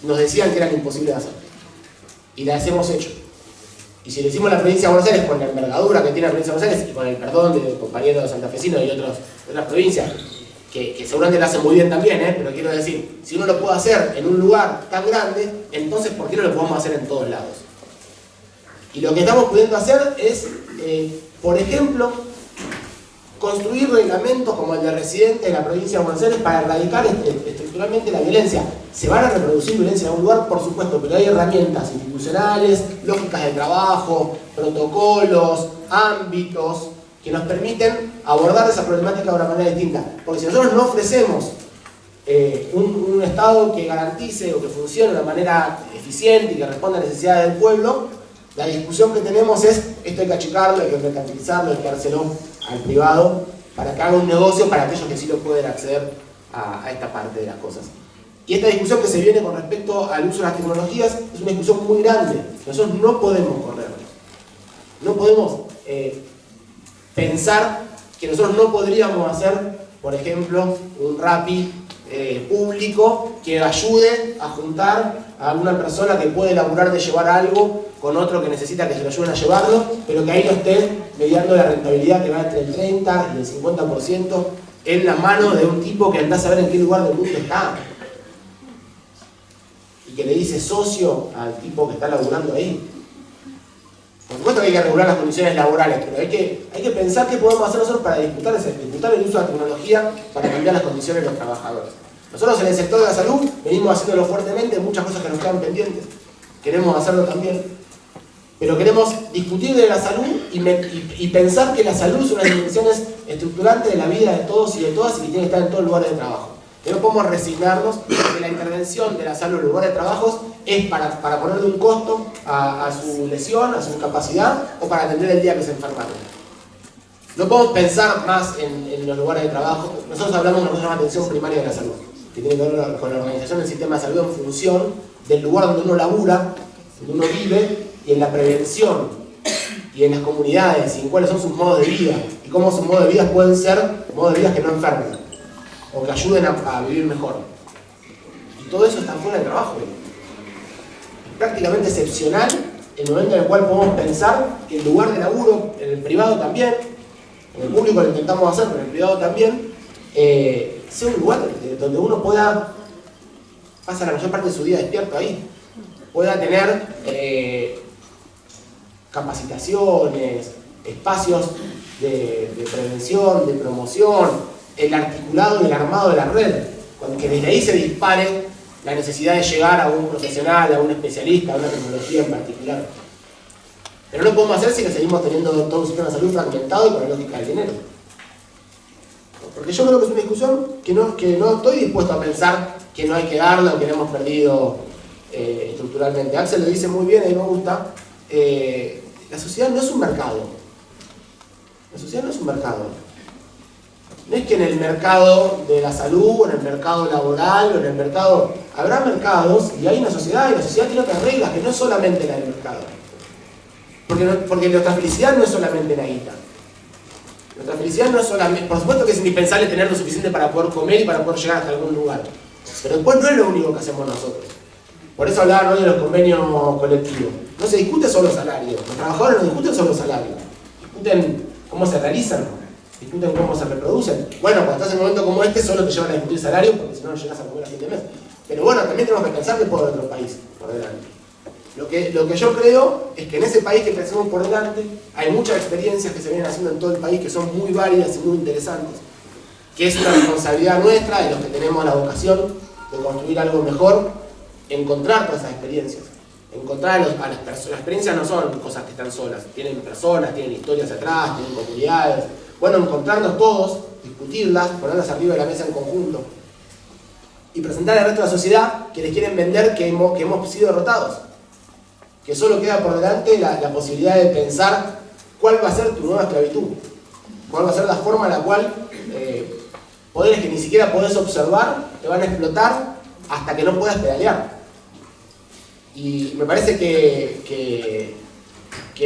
nos decían que eran imposibles de hacer. Y las hemos hecho. Y si lo hicimos en la provincia de Buenos Aires, con la envergadura que tiene la provincia de Buenos Aires, y con el perdón de compañeros santafesinos y de otras provincias, que seguramente lo hacen muy bien también, pero quiero decir, si uno lo puede hacer en un lugar tan grande, entonces ¿por qué no lo podemos hacer en todos lados? Y lo que estamos pudiendo hacer es, por ejemplo, construir reglamentos como el de residente en la provincia de Buenos Aires para erradicar estructuralmente la violencia. ¿Se van a reproducir violencia en algún lugar? Por supuesto, pero hay herramientas institucionales, lógicas de trabajo, protocolos, ámbitos que nos permiten abordar esa problemática de una manera distinta. Porque si nosotros no ofrecemos un Estado que garantice o que funcione de una manera eficiente y que responda a las necesidades del pueblo, la discusión que tenemos es, esto hay que achicarlo, hay que mercantilizarlo, hay que dárselo al privado para que haga un negocio para aquellos que sí lo pueden acceder a esta parte de las cosas. Y esta discusión que se viene con respecto al uso de las tecnologías es una discusión muy grande. Nosotros no podemos correr. No podemos pensar que nosotros no podríamos hacer, por ejemplo, un Rappi público que ayude a juntar a una persona que puede laburar de llevar algo con otro que necesita que se lo ayuden a llevarlo, pero que ahí no esté mediando la rentabilidad que va entre el 30 y el 50% en la mano de un tipo que anda a saber en qué lugar del mundo está. Y que le dice socio al tipo que está laburando ahí. Por supuesto que hay que regular las condiciones laborales, pero hay que pensar qué podemos hacer nosotros para disputar el uso de la tecnología para cambiar las condiciones de los trabajadores. Nosotros en el sector de la salud venimos haciéndolo fuertemente, muchas cosas que nos quedan pendientes. Queremos hacerlo también. Pero queremos discutir de la salud y pensar que la salud es una dimensión estructurante de la vida de todos y de todas y que tiene que estar en todos los lugares de trabajo. Que no podemos resignarnos que la intervención de la salud en los lugares de trabajo es para ponerle un costo a su lesión, a su incapacidad o para atender el día que se enfermaron. No podemos pensar más en los lugares de trabajo. Nosotros hablamos de una cosa llamada atención primaria de la salud, que tiene que ver con la organización del sistema de salud en función del lugar donde uno labura, donde uno vive, y en la prevención, y en las comunidades, y en cuáles son sus modos de vida, y cómo sus modos de vida pueden ser modos de vida que no enfermen, o que ayuden a vivir mejor. Y todo eso está fuera del trabajo. Es prácticamente excepcional el momento en el cual podemos pensar que el lugar de laburo, en el privado también, en el público lo intentamos hacer, pero en el privado también, sea un lugar donde uno pueda pasar la mayor parte de su día despierto ahí, pueda tener capacitaciones, espacios de prevención, de promoción, el articulado y el armado de la red, que desde ahí se dispare la necesidad de llegar a un profesional, a un especialista, a una tecnología en particular. Pero no lo podemos hacer si seguimos teniendo todo un sistema de salud fragmentado y con la lógica del dinero. Porque yo creo que es una discusión que no estoy dispuesto a pensar que no hay que darla o que la hemos perdido estructuralmente. Axel lo dice muy bien, a mí me gusta. La sociedad no es un mercado. La sociedad no es un mercado. No es que en el mercado de la salud, o en el mercado laboral, o en el mercado... Habrá mercados y hay una sociedad, y la sociedad tiene otras reglas que no es solamente la del mercado. Porque nuestra felicidad no es solamente la guita. Nuestra felicidad no es solamente... Por supuesto que es indispensable tener lo suficiente para poder comer y para poder llegar hasta algún lugar. Pero después no es lo único que hacemos nosotros. Por eso hablaban hoy de los convenios colectivos. No se discute solo salarios. Los trabajadores no discuten solo salarios. Discuten cómo se realizan, discuten cómo se reproducen. Bueno, cuando estás en un momento como este, solo te llevan a discutir salario porque si no, no llegas a comer a fin de mes. Pero bueno, también tenemos que pensar que puede haber otro país por delante. Lo que yo creo es que en ese país que pensamos por delante hay muchas experiencias que se vienen haciendo en todo el país que son muy válidas y muy interesantes, que es una responsabilidad nuestra, de los que tenemos la vocación de construir algo mejor, encontrar todas esas experiencias. Encontrar a las personas. Las experiencias no son cosas que están solas, tienen personas, tienen historias atrás, tienen comunidades. Bueno, encontrarnos todos, discutirlas, ponerlas arriba de la mesa en conjunto y presentar al resto de la sociedad que les quieren vender que hemos sido derrotados. Que solo queda por delante la posibilidad de pensar cuál va a ser tu nueva esclavitud, cuál va a ser la forma en la cual poderes que ni siquiera podés observar te van a explotar hasta que no puedas pedalear. Y me parece que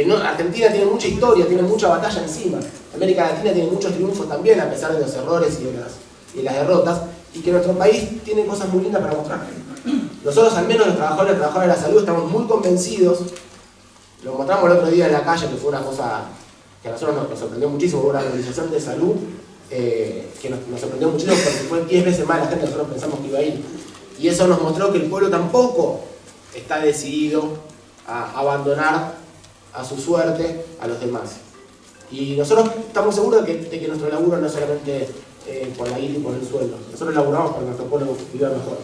no, Argentina tiene mucha historia, tiene mucha batalla encima. América Latina tiene muchos triunfos también, a pesar de los errores y de las derrotas, y que nuestro país tiene cosas muy lindas para mostrar. Nosotros, al menos los trabajadores y trabajadoras de la salud, estamos muy convencidos. Lo mostramos el otro día en la calle, que fue una cosa que a nosotros nos sorprendió muchísimo, una organización de salud que nos sorprendió muchísimo porque fue 10 veces más la gente que nosotros pensamos que iba a ir. Y eso nos mostró que el pueblo tampoco está decidido a abandonar a su suerte a los demás. Y nosotros estamos seguros de que nuestro laburo no es solamente por la guita y por el sueldo. Nosotros laburamos para que nuestro pueblo viva mejor.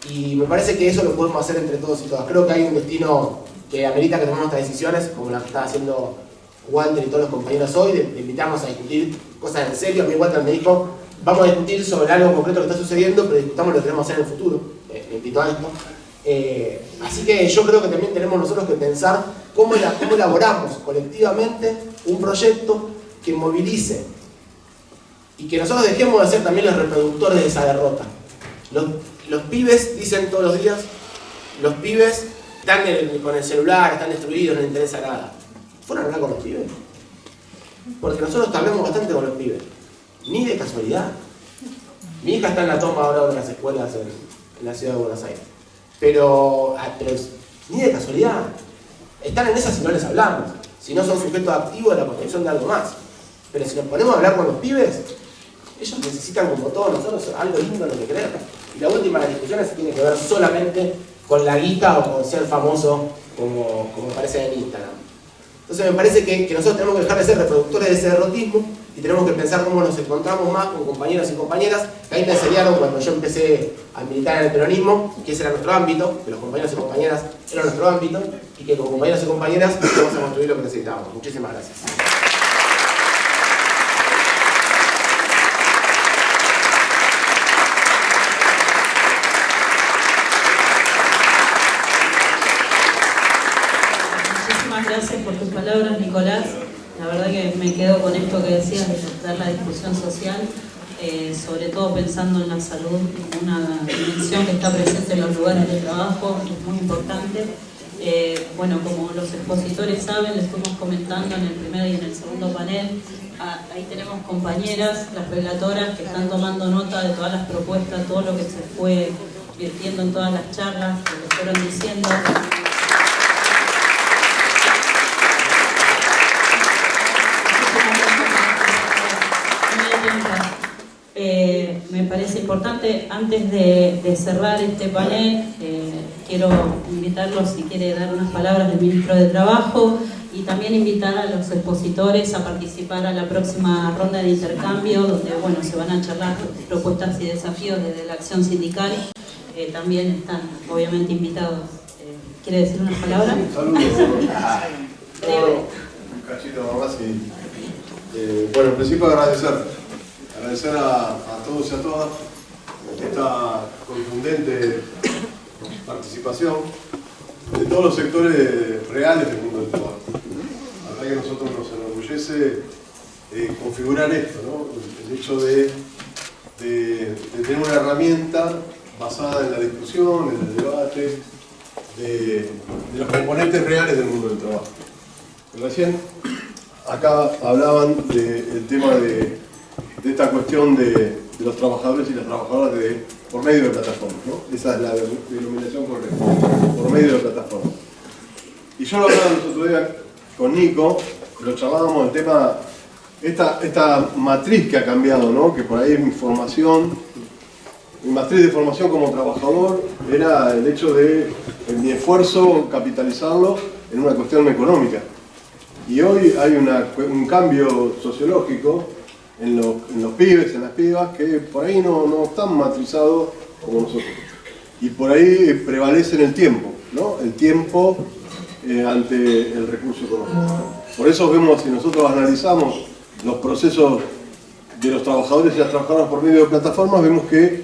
Y me parece que eso lo podemos hacer entre todos y todas. Creo que hay un destino que amerita que tomemos estas decisiones, como la que está haciendo Walter y todos los compañeros hoy, de invitarnos a discutir cosas en serio. A mí Walter me dijo, vamos a discutir sobre algo concreto que está sucediendo, pero discutamos lo que queremos hacer en el futuro. Me invitó a esto. Así que yo creo que también tenemos nosotros que pensar cómo elaboramos colectivamente un proyecto que movilice y que nosotros dejemos de ser también los reproductores de esa derrota. Los pibes dicen todos los días, los pibes están con el celular, están destruidos, no les interesa nada. ¿Fueron a hablar con los pibes? Porque nosotros hablamos bastante con los pibes. Ni de casualidad. Mi hija está en la toma ahora de las escuelas en la ciudad de Buenos Aires. Pero ni de casualidad. Están en esas si no les hablamos. Si no son sujetos activos de la construcción de algo más. Pero si nos ponemos a hablar con los pibes, ellos necesitan, como todos nosotros, algo lindo en lo que creer. Y la última de las discusiones tiene que ver solamente con la guita o con ser famoso, como parece en Instagram. Entonces me parece que nosotros tenemos que dejar de ser reproductores de ese derrotismo y tenemos que pensar cómo nos encontramos más con compañeros y compañeras que ahí me enseñaron cuando yo empecé a militar en el peronismo, que ese era nuestro ámbito, que los compañeros y compañeras eran nuestro ámbito y que con compañeros y compañeras vamos a construir lo que necesitamos. Muchísimas gracias. Gracias por tus palabras, Nicolás. La verdad que me quedo con esto que decías de dar la discusión social, sobre todo pensando en la salud, una dimensión que está presente en los lugares de trabajo, es muy importante. Bueno, como los expositores saben, les fuimos comentando en el primer y en el segundo panel, ahí tenemos compañeras, las relatoras, que están tomando nota de todas las propuestas, todo lo que se fue virtiendo en todas las charlas, lo que fueron diciendo. Me parece importante, antes de cerrar este panel, quiero invitarlos, si quiere dar unas palabras del Ministro de Trabajo, y también invitar a los expositores a participar a la próxima ronda de intercambio, donde bueno, se van a charlar propuestas y desafíos desde la acción sindical. También están obviamente invitados. ¿Quiere decir unas palabras? Saludos. Breve. Un cachito más y bueno, en principio agradecer a todos y a todas esta contundente participación de todos los sectores reales del mundo del trabajo. La verdad que a nosotros nos enorgullece configurar esto, ¿no? El hecho de tener una herramienta basada en la discusión, en el debate, de los componentes reales del mundo del trabajo. Recién acá hablaban del tema de esta cuestión de los trabajadores y las trabajadoras por medio de plataformas, ¿no? Esa es la denominación correcta, por medio de plataformas. Y yo lo hablaba el otro día con Nico, lo charlábamos del tema, esta matriz que ha cambiado, ¿no? Que por ahí mi matriz de formación como trabajador era el hecho de mi esfuerzo capitalizarlo en una cuestión económica. Y hoy hay un cambio sociológico en los pibes, en las pibas, que por ahí no están matrizados como nosotros. Y por ahí prevalece el tiempo, ¿no? El tiempo ante el recurso económico. Por eso vemos, si nosotros analizamos los procesos de los trabajadores y las trabajadoras por medio de plataformas, vemos que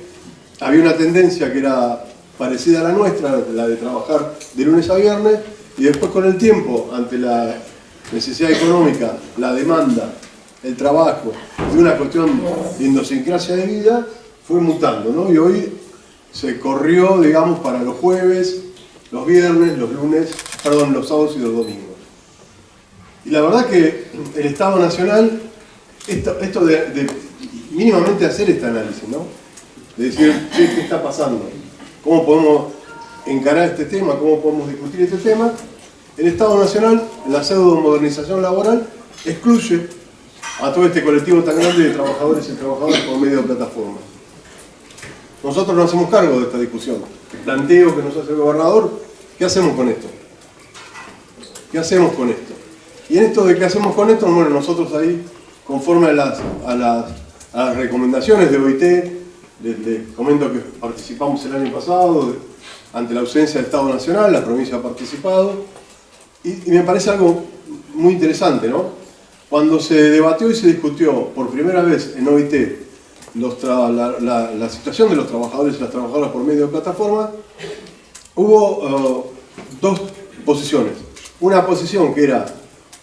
había una tendencia que era parecida a la nuestra, la de trabajar de lunes a viernes, y después con el tiempo, ante la necesidad económica, la demanda, el trabajo y una cuestión de idiosincrasia de vida, fue mutando, ¿no? Y hoy se corrió, digamos, para los jueves, los viernes, los sábados y los domingos. Y la verdad que el Estado Nacional, esto de mínimamente hacer este análisis, ¿no? De decir, ¿qué está pasando? ¿Cómo podemos encarar este tema? ¿Cómo podemos discutir este tema? El Estado Nacional, la pseudo-modernización laboral, excluye a todo este colectivo tan grande de trabajadores y trabajadoras por medio de plataformas. Nosotros nos hacemos cargo de esta discusión. El planteo que nos hace el gobernador, ¿qué hacemos con esto? ¿Qué hacemos con esto? Y en esto de qué hacemos con esto, bueno, nosotros ahí, conforme a las recomendaciones de OIT, les comento que participamos el año pasado, ante la ausencia del Estado Nacional, la provincia ha participado, y me parece algo muy interesante, ¿no? Cuando se debatió y se discutió por primera vez en OIT la situación de los trabajadores y las trabajadoras por medio de plataformas, hubo dos posiciones. Una posición que era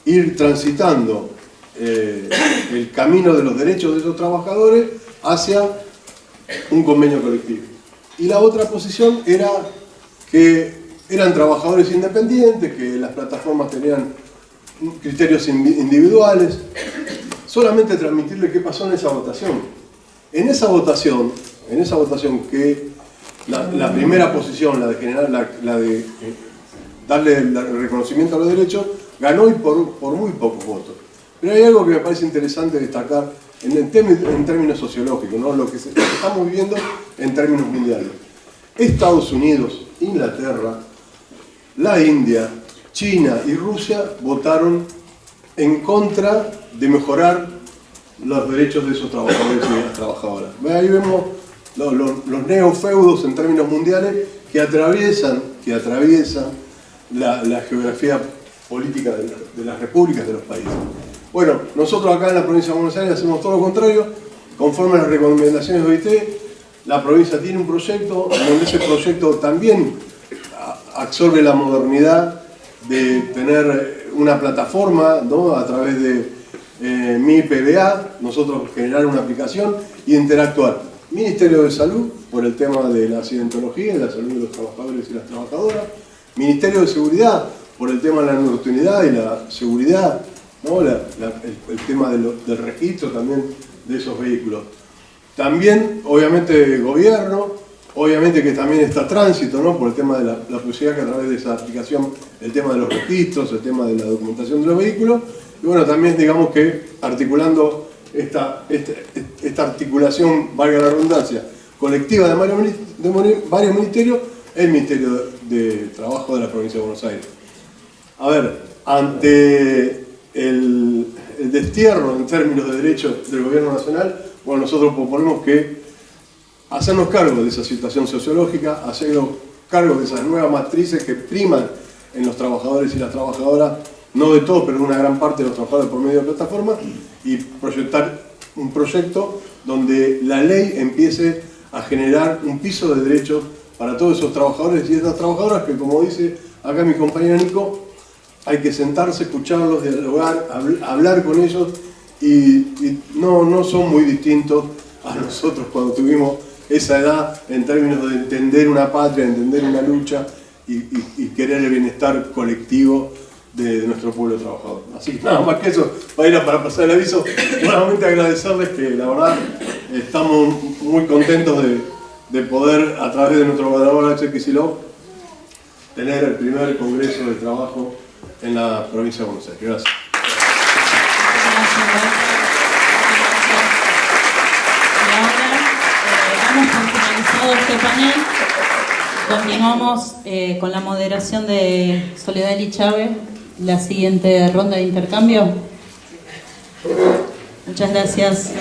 ir transitando el camino de los derechos de esos trabajadores hacia un convenio colectivo. Y la otra posición era que eran trabajadores independientes, que las plataformas tenían criterios individuales. Solamente transmitirle qué pasó en esa votación. En esa votación que la primera posición, la de generar, la de darle el reconocimiento a los derechos, ganó y por muy pocos votos. Pero hay algo que me parece interesante destacar en términos sociológicos, ¿no? Lo que estamos viviendo en términos mundiales. Estados Unidos, Inglaterra, la India, China y Rusia votaron en contra de mejorar los derechos de esos trabajadores y de las trabajadoras. Ahí vemos los neofeudos en términos mundiales que atraviesan la geografía política de las repúblicas de los países. Bueno, nosotros acá en la provincia de Buenos Aires hacemos todo lo contrario. Conforme a las recomendaciones de OIT, la provincia tiene un proyecto donde ese proyecto también absorbe la modernidad de tener una plataforma, ¿no? A través de mi PBA, nosotros generar una aplicación y interactuar. Ministerio de Salud, por el tema de la accidentología y la salud de los trabajadores y las trabajadoras. Ministerio de Seguridad, por el tema de la nocturnidad y la seguridad, ¿no? El tema del registro también de esos vehículos. También, obviamente, gobierno, obviamente que también está tránsito, ¿no? Por el tema de la posibilidad que a través de esa aplicación, el tema de los registros, el tema de la documentación de los vehículos, y bueno, también digamos que articulando esta articulación, valga la redundancia, colectiva de varios ministerios, el Ministerio de Trabajo de la provincia de Buenos Aires. A ver, ante el destierro en términos de derechos del gobierno nacional, bueno, nosotros proponemos que hacernos cargo de esa situación sociológica, hacernos cargo de esas nuevas matrices que priman en los trabajadores y las trabajadoras, no de todos, pero de una gran parte de los trabajadores por medio de plataformas, y proyectar un proyecto donde la ley empiece a generar un piso de derechos para todos esos trabajadores y esas trabajadoras que, como dice acá mi compañera Nico, hay que sentarse, escucharlos, dialogar, hablar con ellos y no son muy distintos a nosotros cuando tuvimos esa edad en términos de entender una patria, entender una lucha y querer el bienestar colectivo de nuestro pueblo trabajador. Así que nada más que eso, para pasar el aviso, nuevamente agradecerles que la verdad estamos muy contentos de poder, a través de nuestro gobernador Axel Kicillof, tener el primer Congreso de Trabajo en la provincia de Buenos Aires. Gracias. Y ahora, damos por finalizado este panel. Continuamos con la moderación de Soledad Eli Chávez, la siguiente ronda de intercambio. Muchas gracias.